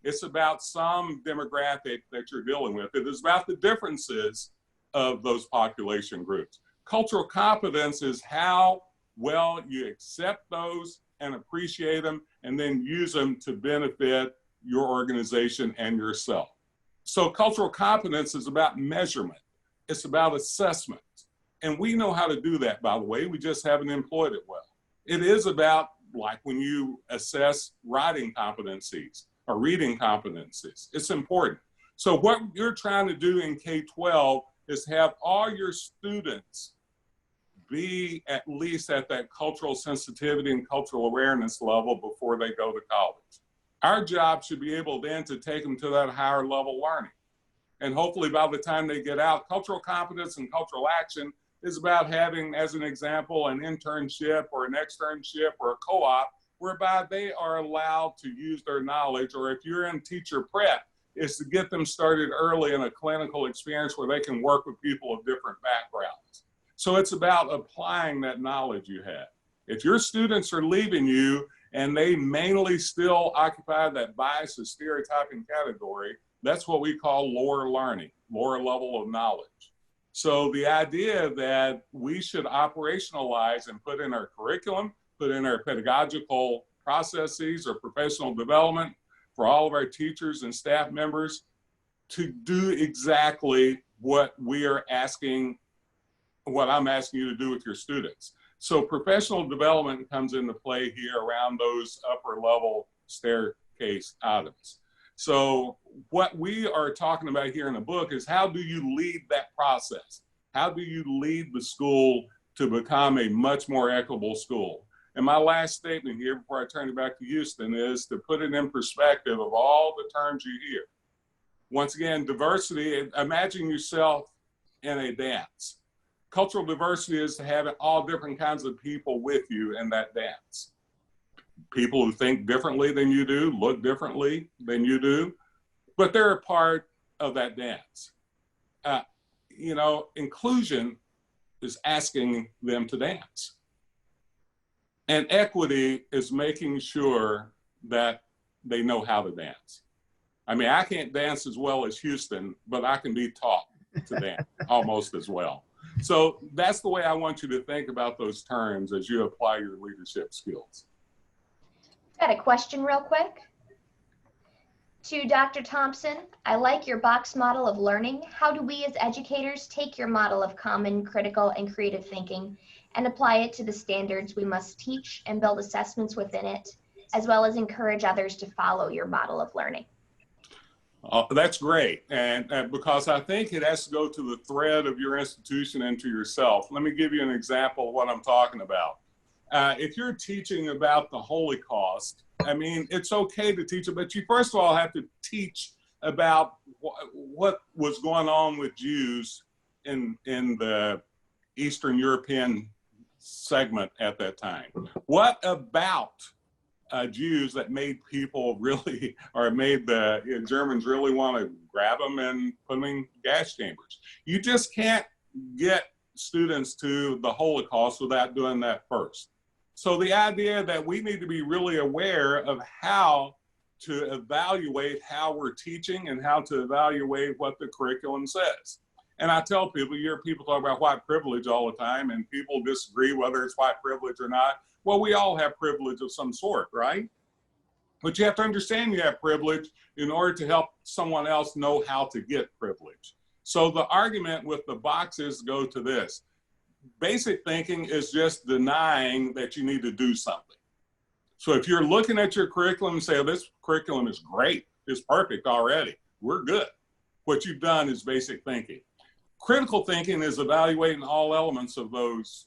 It's about some demographic that you're dealing with. It is about the differences of those population groups. Cultural competence is how well you accept those and appreciate them and then use them to benefit your organization and yourself. So cultural competence is about measurement. It's about assessment. And we know how to do that, by the way, we just haven't employed it well. It is about, like when you assess writing competencies or reading competencies, it's important. So what you're trying to do in K-12 is have all your students be at least at that cultural sensitivity and cultural awareness level before they go to college. Our job should be able then to take them to that higher level learning. And hopefully by the time they get out, cultural competence and cultural action is about having, as an example, an internship or an externship or a co-op whereby they are allowed to use their knowledge, or if you're in teacher prep, is to get them started early in a clinical experience where they can work with people of different backgrounds. So it's about applying that knowledge you have. If your students are leaving you and they mainly still occupy that bias or stereotyping category, that's what we call lower learning, lower level of knowledge. So the idea that we should operationalize and put in our curriculum, put in our pedagogical processes or professional development for all of our teachers and staff members to do exactly what we are asking, what I'm asking you to do with your students. So professional development comes into play here around those upper level staircase items. So what we are talking about here in the book is how do you lead that process? How do you lead the school to become a much more equitable school? And my last statement here before I turn it back to Houston is to put it in perspective of all the terms you hear. Once again, diversity, imagine yourself in a dance. Cultural diversity is to have all different kinds of people with you in that dance. People who think differently than you do, look differently than you do, but they're a part of that dance. You know, inclusion is asking them to dance. And equity is making sure that they know how to dance. I mean, I can't dance as well as Houston, but I can be taught to dance almost as well. So that's the way I want you to think about those terms as you apply your leadership skills. Got a question real quick. To Dr. Thompson, I like your box model of learning. How do we as educators take your model of common, critical, and creative thinking and apply it to the standards we must teach and build assessments within it, as well as encourage others to follow your model of learning? That's great. And because I think it has to go to the thread of your institution and to yourself. Let me give you an example of what I'm talking about. If you're teaching about the Holocaust, I mean, it's okay to teach it, but you first of all have to teach about what was going on with Jews in the Eastern European segment at that time. What about Jews that made people really, or made the Germans really want to grab them and put them in gas chambers? You just can't get students to the Holocaust without doing that first. So the idea that we need to be really aware of how to evaluate how we're teaching and how to evaluate what the curriculum says. And I tell people, you hear people talk about white privilege all the time and people disagree whether it's white privilege or not. Well, we all have privilege of some sort, right? But you have to understand you have privilege in order to help someone else know how to get privilege. So the argument with the boxes go to this. Basic thinking is just denying that you need to do something. So if you're looking at your curriculum and say, oh, this curriculum is great, it's perfect already, we're good. What you've done is basic thinking. Critical thinking is evaluating all elements of those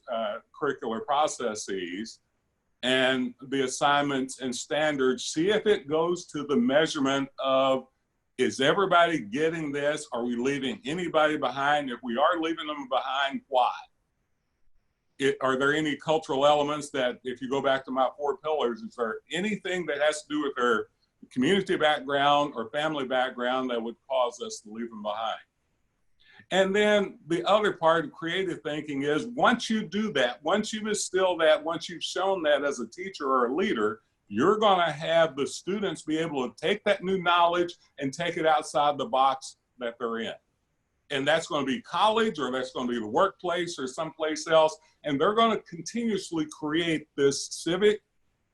curricular processes and the assignments and standards. See if it goes to the measurement of, is everybody getting this? Are we leaving anybody behind? If we are leaving them behind, why? Are there any cultural elements that, if you go back to my 4 pillars, is there anything that has to do with their community background or family background that would cause us to leave them behind? And then the other part of creative thinking is, once you do that, once you've instilled that, once you've shown that as a teacher or a leader, you're going to have the students be able to take that new knowledge and take it outside the box that they're in. And that's going to be college, or that's going to be the workplace or someplace else. And they're going to continuously create this civic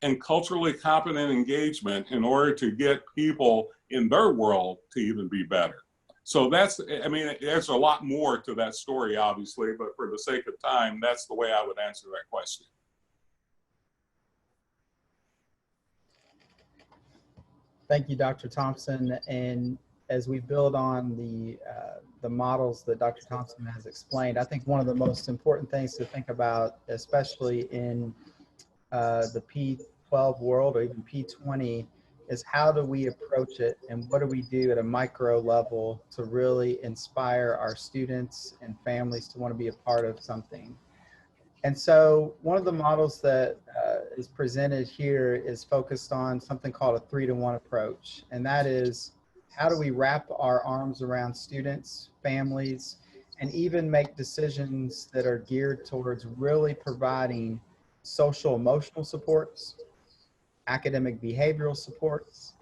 and culturally competent engagement in order to get people in their world to even be better. So that's, I mean, there's a lot more to that story, obviously, but for the sake of time, that's the way I would answer that question. Thank you, Dr. Thompson. And as we build on the models that Dr. Thompson has explained, I think one of the most important things to think about, especially in the P12 world or even P20, is how do we approach it and what do we do at a micro level to really inspire our students and families to want to be a part of something. And so one of the models that is presented here is focused on something called a 3-to-1 approach. And that is, how do we wrap our arms around students, families, and even make decisions that are geared towards really providing social emotional supports, academic behavioral supports,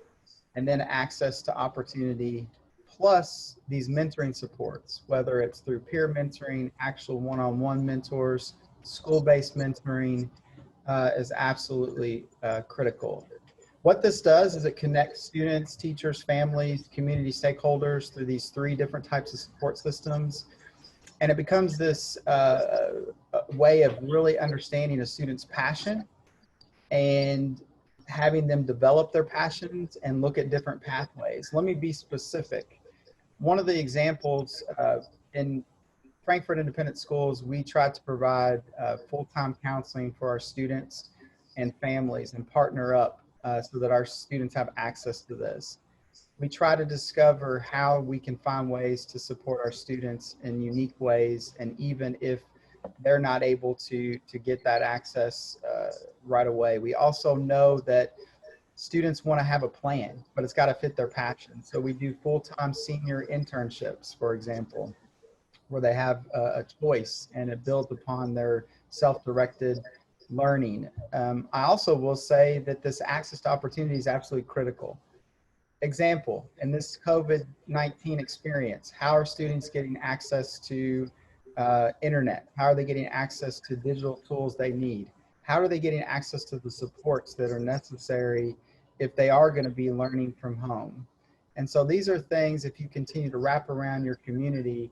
and then access to opportunity, plus these mentoring supports, whether it's through peer mentoring, actual one-on-one mentors, school-based mentoring, is absolutely critical. What this does is it connects students, teachers, families, community stakeholders through these 3 different types of support systems. And it becomes this way of really understanding a student's passion and having them develop their passions and look at different pathways. Let me be specific. One of the examples in Frankfurt Independent Schools, we tried to provide full-time counseling for our students and families and partner up so that our students have access to this. We try to discover how we can find ways to support our students in unique ways, and even if they're not able to get that access right away. We also know that students want to have a plan, but it's got to fit their passion. So we do full-time senior internships, for example, where they have a choice and it builds upon their self-directed learning. I also will say that this access to opportunity is absolutely critical. Example, in this COVID-19 experience, how are students getting access to internet? How are they getting access to digital tools they need? How are they getting access to the supports that are necessary if they are going to be learning from home? And so these are things, if you continue to wrap around your community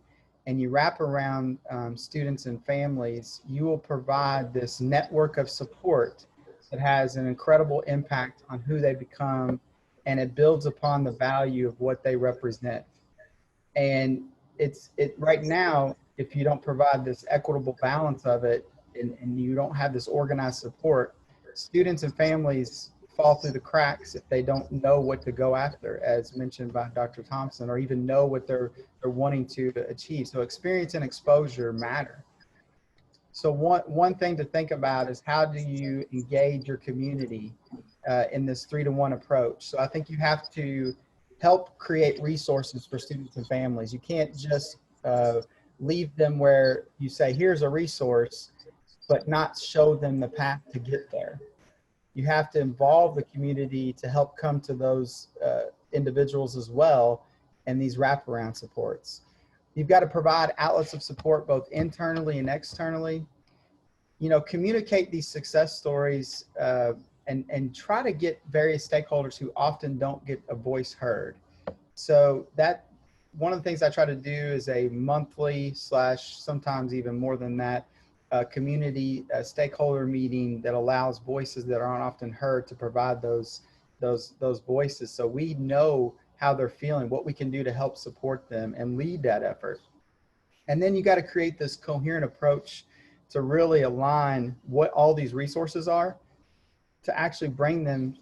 and you wrap around students and families, you will provide this network of support that has an incredible impact on who they become, and it builds upon the value of what they represent. And right now, if you don't provide this equitable balance of it, and you don't have this organized support, students and families fall through the cracks if they don't know what to go after, as mentioned by Dr. Thompson, or even know what they're wanting to achieve. So experience and exposure matter. So one thing to think about is, how do you engage your community in this 3-to-1 approach? So I think you have to help create resources for students and families. You can't just leave them where you say, here's a resource, but not show them the path to get there. You have to involve the community to help come to those individuals as well, and these wraparound supports. You've got to provide outlets of support both internally and externally. You know, communicate these success stories and try to get various stakeholders who often don't get a voice heard. So that, one of the things I try to do is a monthly / sometimes even more than that, community stakeholder meeting that allows voices that aren't often heard to provide those voices, so we know how they're feeling, what we can do to help support them and lead that effort. And then you got to create this coherent approach to really align what all these resources are to actually bring them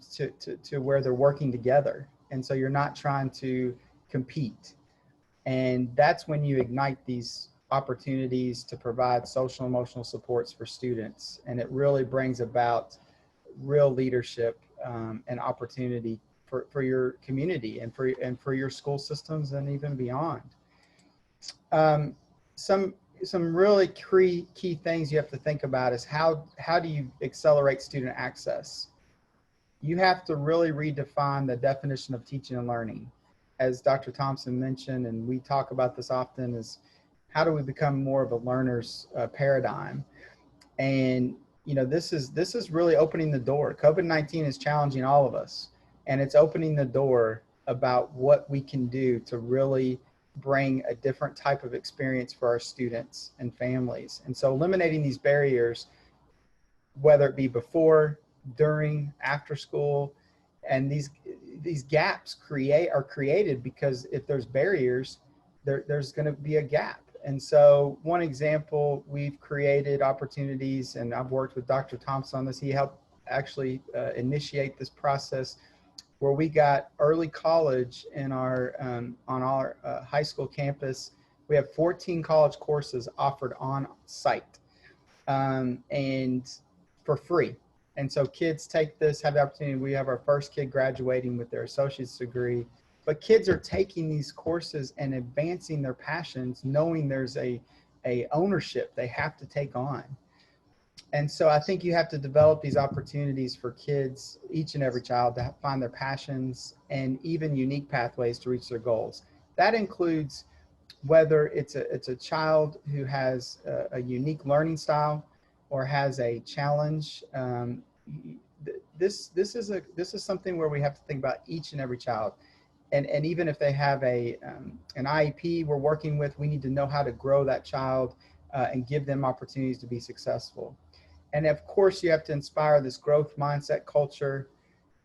to where they're working together. And so you're not trying to compete. And that's when you ignite these opportunities to provide social emotional supports for students. And it really brings about real leadership and opportunity for your community and for your school systems and even beyond. Some really key things you have to think about is how do you accelerate student access? You have to really redefine the definition of teaching and learning. As Dr. Thompson mentioned, and we talk about this often, is how do we become more of a learner's paradigm? And this is really opening the door. COVID-19 is challenging all of us, and it's opening the door about what we can do to really bring a different type of experience for our students and families. And so eliminating these barriers, whether it be before, during, after school, and these gaps are created because if there's barriers, there's going to be a gap. And so one example, we've created opportunities, and I've worked with Dr. Thompson on this. He helped actually initiate this process where we got early college in our on our high school campus. We have 14 college courses offered on site and for free. And so kids take this, have the opportunity. We have our first kid graduating with their associate's degree, but kids are taking these courses and advancing their passions, knowing there's a ownership they have to take on. And so I think you have to develop these opportunities for kids, each and every child, to find their passions and even unique pathways to reach their goals. That includes whether it's a child who has a unique learning style or has a challenge. This is something where we have to think about each and every child. And even if they have an IEP we're working with, we need to know how to grow that child and give them opportunities to be successful. And of course, you have to inspire this growth mindset culture.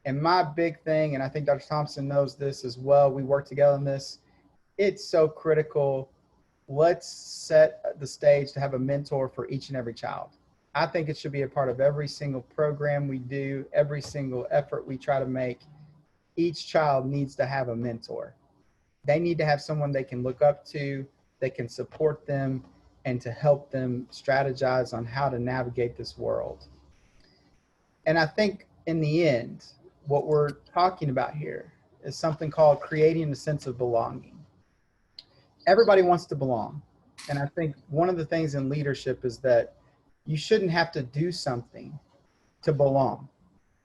And my big thing, and I think Dr. Thompson knows this as well, we work together on this, it's so critical. Let's set the stage to have a mentor for each and every child. I think it should be a part of every single program we do, every single effort we try to make. Each child needs to have a mentor. They need to have someone they can look up to, that can support them, and to help them strategize on how to navigate this world. And I think in the end, what we're talking about here is something called creating a sense of belonging. Everybody wants to belong. And I think one of the things in leadership is that you shouldn't have to do something to belong.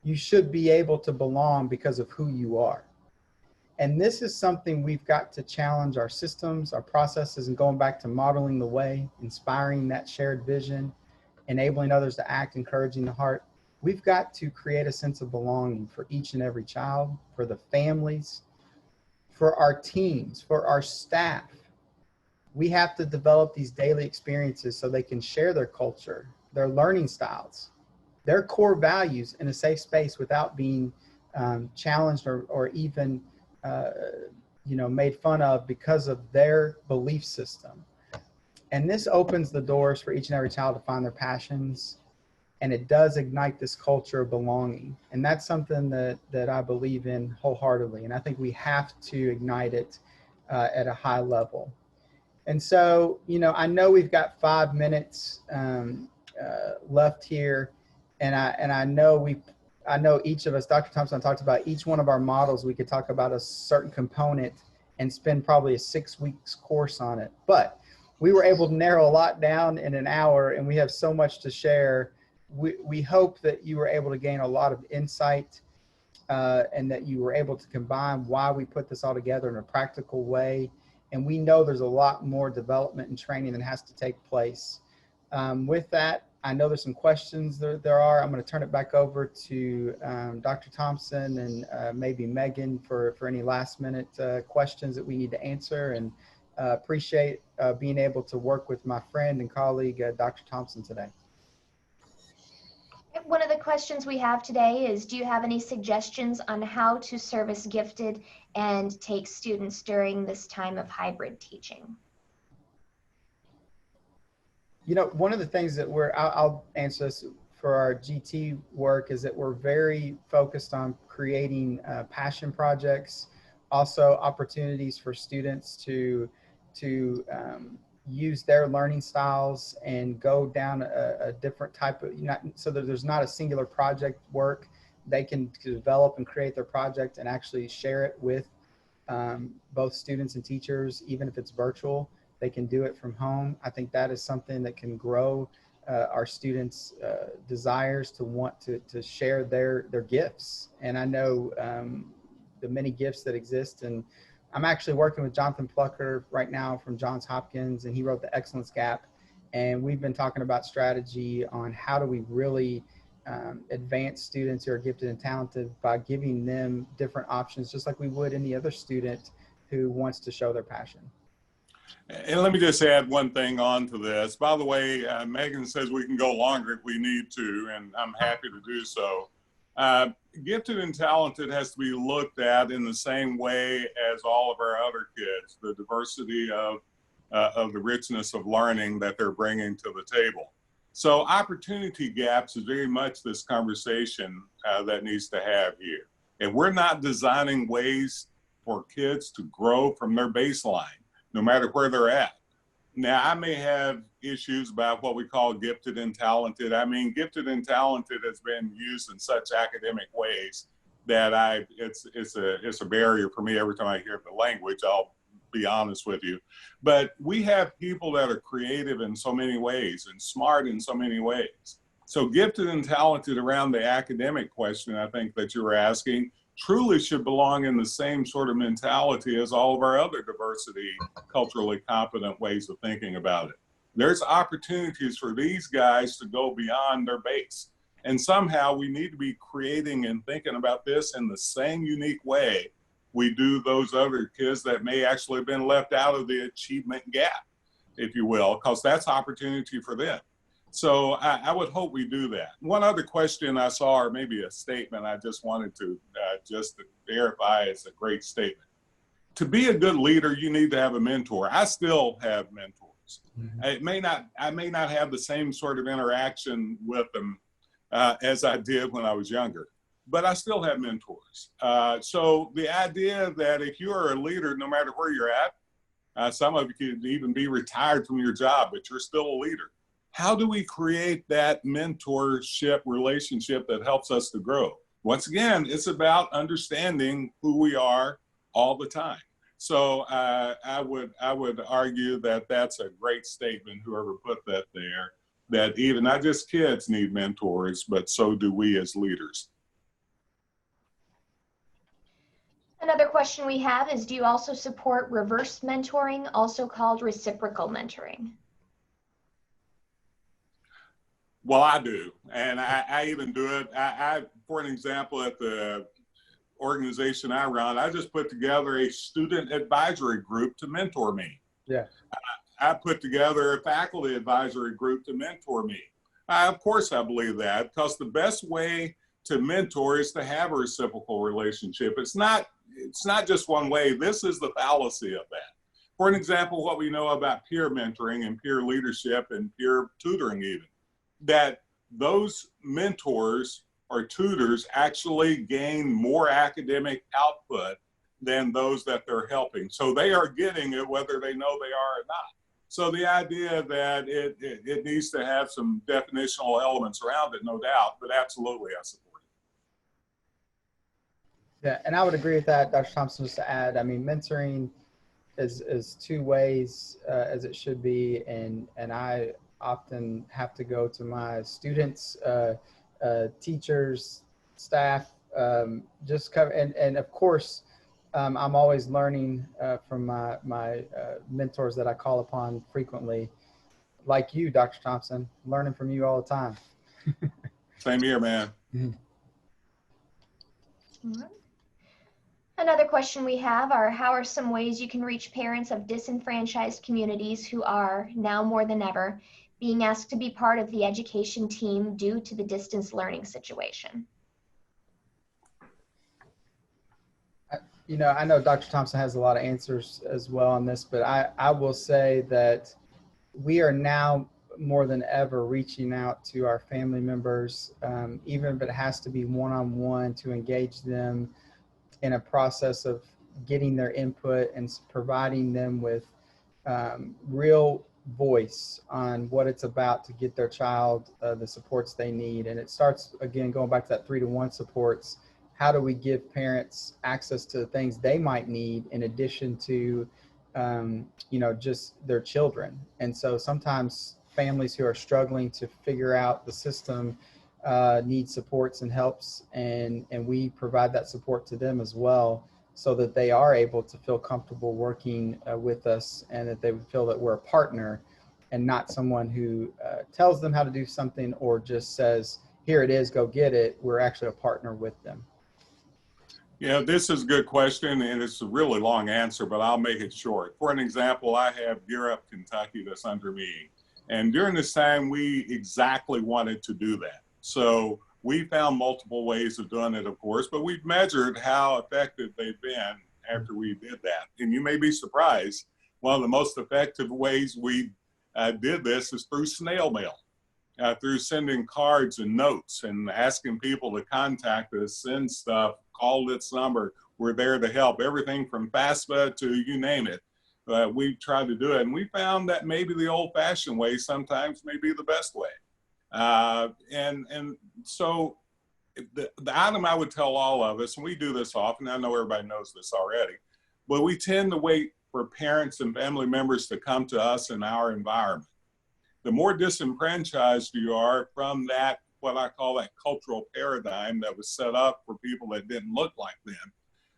You should be able to belong because of who you are. And this is something we've got to challenge our systems, our processes, and going back to modeling the way, inspiring that shared vision, enabling others to act, encouraging the heart. We've got to create a sense of belonging for each and every child, for the families, for our teams, for our staff. We have to develop these daily experiences so they can share their culture, their learning styles, their core values in a safe space without being challenged or even made fun of because of their belief system. And this opens the doors for each and every child to find their passions, and it does ignite this culture of belonging. And that's something that I believe in wholeheartedly, and I think we have to ignite it at a high level. And so, I know we've got 5 minutes left here, and I know each of us, Dr. Thompson talked about each one of our models. We could talk about a certain component and spend probably a 6 weeks course on it. But we were able to narrow a lot down in an hour, and we have so much to share. We hope that you were able to gain a lot of insight and that you were able to combine why we put this all together in a practical way. And we know there's a lot more development and training that has to take place. With that, I know there's some questions there are. I'm going to turn it back over to Dr. Thompson and maybe Megan for any last minute questions that we need to answer, and appreciate being able to work with my friend and colleague, Dr. Thompson today. One of the questions we have today is, do you have any suggestions on how to service gifted and take students during this time of hybrid teaching? You know, one of the things that I'll answer this for our GT work, is that we're very focused on creating passion projects, also opportunities for students to use their learning styles and go down a different type of, so that there's not a singular project work. They can develop and create their project and actually share it with both students and teachers, even if it's virtual. They can do it from home. I think that is something that can grow our students' desires to want to share their gifts. And I know the many gifts that exist. And I'm actually working with Jonathan Plucker right now from Johns Hopkins, and he wrote The Excellence Gap. And we've been talking about strategy on how do we really advance students who are gifted and talented by giving them different options, just like we would any other student who wants to show their passion. And let me just add one thing on to this. By the way, Megan says we can go longer if we need to, and I'm happy to do so. Gifted and talented has to be looked at in the same way as all of our other kids, the diversity of the richness of learning that they're bringing to the table. So opportunity gaps is very much this conversation that needs to have here. And we're not designing ways for kids to grow from their baseline, no matter where they're at. Now, I may have issues about what we call gifted and talented. I mean, gifted and talented has been used in such academic ways that it's a barrier for me every time I hear the language, I'll be honest with you. But we have people that are creative in so many ways and smart in so many ways. So gifted and talented around the academic question, I think that you were asking, truly should belong in the same sort of mentality as all of our other diversity, culturally competent ways of thinking about it. There's opportunities for these guys to go beyond their base. And somehow we need to be creating and thinking about this in the same unique way we do those other kids that may actually have been left out of the achievement gap, if you will, because that's opportunity for them. So I would hope we do that. One other question I saw, or maybe a statement I just wanted to just to verify is a great statement. To be a good leader, you need to have a mentor. I still have mentors. Mm-hmm. I may not have the same sort of interaction with them as I did when I was younger, but I still have mentors. So the idea that if you are a leader, no matter where you're at, some of you could even be retired from your job, but you're still a leader. How do we create that mentorship relationship that helps us to grow? Once again, it's about understanding who we are all the time. So I would argue that that's a great statement, whoever put that there, that even not just kids need mentors, but so do we as leaders. Another question we have is, do you also support reverse mentoring, also called reciprocal mentoring? Well, I do, and I even do it. For an example, at the organization I run, I just put together a student advisory group to mentor me. Yeah. I put together a faculty advisory group to mentor me. Of course, I believe that, because the best way to mentor is to have a reciprocal relationship. It's not just one way. This is the fallacy of that. For an example, what we know about peer mentoring and peer leadership and peer tutoring even, that those mentors or tutors actually gain more academic output than those that they're helping. So they are getting it whether they know they are or not. So the idea that it needs to have some definitional elements around it, no doubt, but absolutely I support it. Yeah, and I would agree with that, Dr. Thompson, just to add, I mean, mentoring is two ways as it should be, and I often have to go to my students, teachers, staff, just cover, and of course, I'm always learning from my mentors that I call upon frequently, like you, Dr. Thompson, learning from you all the time. Same here, man. Mm-hmm. All right. Another question we have are, how are some ways you can reach parents of disenfranchised communities who are, now more than ever, being asked to be part of the education team due to the distance learning situation? You know, I know Dr. Thompson has a lot of answers as well on this, but I will say that we are now more than ever reaching out to our family members, even if it has to be one-on-one, to engage them in a process of getting their input and providing them with real voice on what it's about to get their child the supports they need. And it starts, again, going back to that 3-to-1 supports. How do we give parents access to the things they might need in addition to you know, just their children? And so sometimes families who are struggling to figure out the system need supports and helps, and we provide that support to them as well, so that they are able to feel comfortable working with us, and that they would feel that we're a partner and not someone who tells them how to do something or just says, here it is, go get it. We're actually a partner with them. Yeah, this is a good question, and it's a really long answer, but I'll make it short. For an example, I have Gear Up Kentucky that's under me. And during this time, we exactly wanted to do that. So we found multiple ways of doing it, of course, but we've measured how effective they've been after we did that. And you may be surprised, one of the most effective ways we did this is through snail mail. Through sending cards and notes and asking people to contact us, send stuff, call this number. We're there to help. Everything from FAFSA to you name it. We tried to do it, and we found that maybe the old-fashioned way sometimes may be the best way. And so the item I would tell all of us, and we do this often, I know everybody knows this already, but we tend to wait for parents and family members to come to us in our environment. The more disenfranchised you are from that, what I call that cultural paradigm that was set up for people that didn't look like them,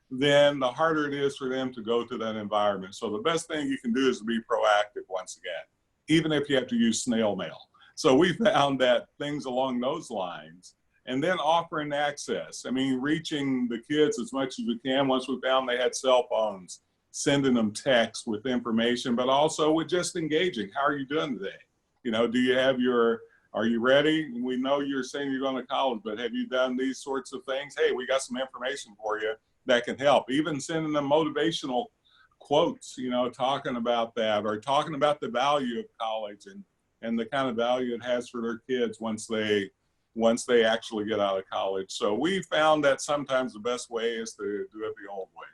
then the harder it is for them to go to that environment. So the best thing you can do is to be proactive once again, even if you have to use snail mail. So we found that things along those lines, and then offering access. I mean, reaching the kids as much as we can. Once we found they had cell phones, sending them texts with information, but also with just engaging. How are you doing today? You know, do you have are you ready? We know you're saying you're going to college, but have you done these sorts of things? Hey, we got some information for you that can help. Even sending them motivational quotes, you know, talking about that, or talking about the value of college and the kind of value it has for their kids once they actually get out of college. So we found that sometimes the best way is to do it the old way.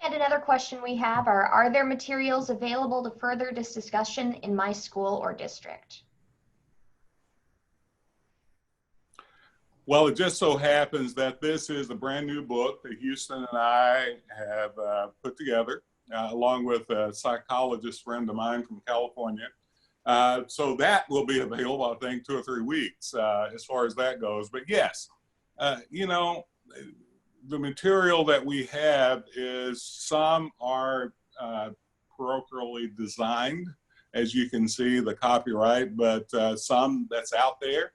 And another question we have are there materials available to further this discussion in my school or district? Well, it just so happens that this is a brand new book that Houston and I have put together, along with a psychologist friend of mine from California. So that will be available, I think, 2 or 3 weeks as far as that goes. But yes, you know, the material that we have is, some are parochially designed, as you can see, the copyright, but some that's out there.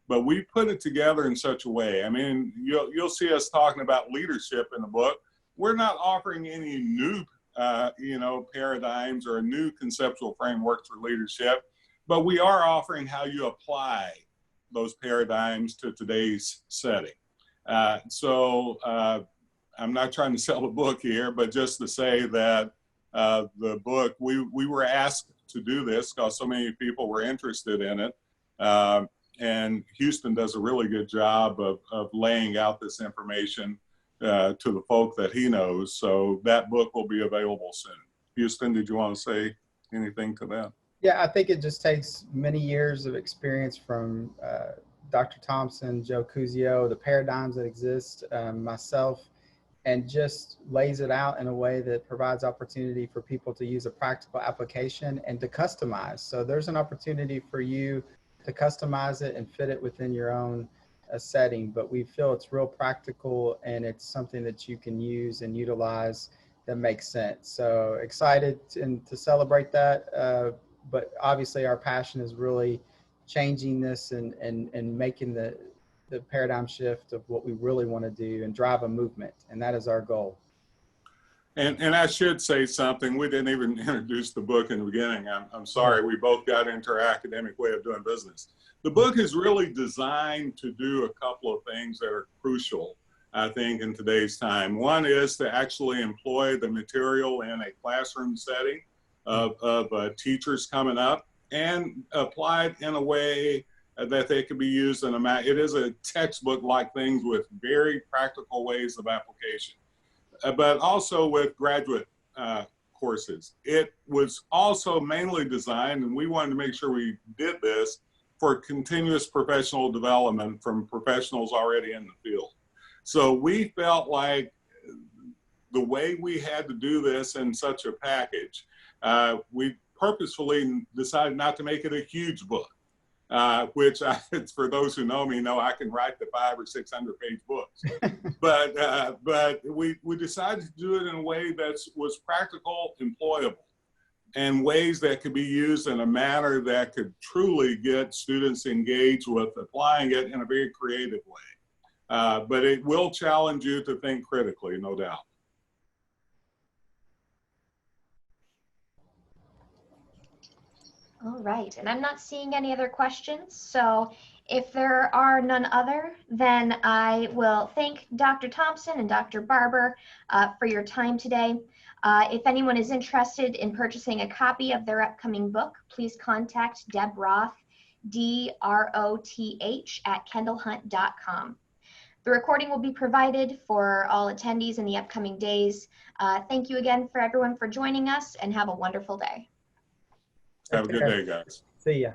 But we put it together in such a way. I mean, you'll see us talking about leadership in the book. We're not offering any new, you know, paradigms or a new conceptual framework for leadership, but we are offering how you apply those paradigms to today's setting. So I'm not trying to sell the book here, but just to say that the book, we were asked to do this because so many people were interested in it. And Houston does a really good job of laying out this information to the folk that he knows. So that book will be available soon. Houston, did you want to say anything to that? Yeah, I think it just takes many years of experience from Dr. Thompson, Joe Cuzio, the paradigms that exist, myself, and just lays it out in a way that provides opportunity for people to use a practical application and to customize. So there's an opportunity for you to customize it and fit it within your own setting, but we feel it's real practical and it's something that you can use and utilize that makes sense. So excited to celebrate that, but obviously our passion is really changing this and making the paradigm shift of what we really want to do and drive a movement, and that is our goal. And I should say something. We didn't even introduce the book in the beginning. I'm sorry. We both got into our academic way of doing business. The book is really designed to do a couple of things that are crucial, I think, in today's time. One is to actually employ the material in a classroom setting of teachers coming up and apply it in a way that they can be used in it is a textbook-like things with very practical ways of application. But also with graduate courses. It was also mainly designed, and we wanted to make sure we did this, for continuous professional development from professionals already in the field. So we felt like the way we had to do this in such a package, we purposefully decided not to make it a huge book. Which for those who know me, know I can write the 500 or 600 page books. but we decided to do it in a way that was practical, employable, and ways that could be used in a manner that could truly get students engaged with applying it in a very creative way. But it will challenge you to think critically, no doubt. All right, and I'm not seeing any other questions, so if there are none other, then I will thank Dr. Thompson and Dr. Barber for your time today. If anyone is interested in purchasing a copy of their upcoming book, please contact Deb Roth, DROTH at kendallhunt.com. The recording will be provided for all attendees in the upcoming days. Thank you again for everyone for joining us, and have a wonderful day. Have a good day, guys. See ya.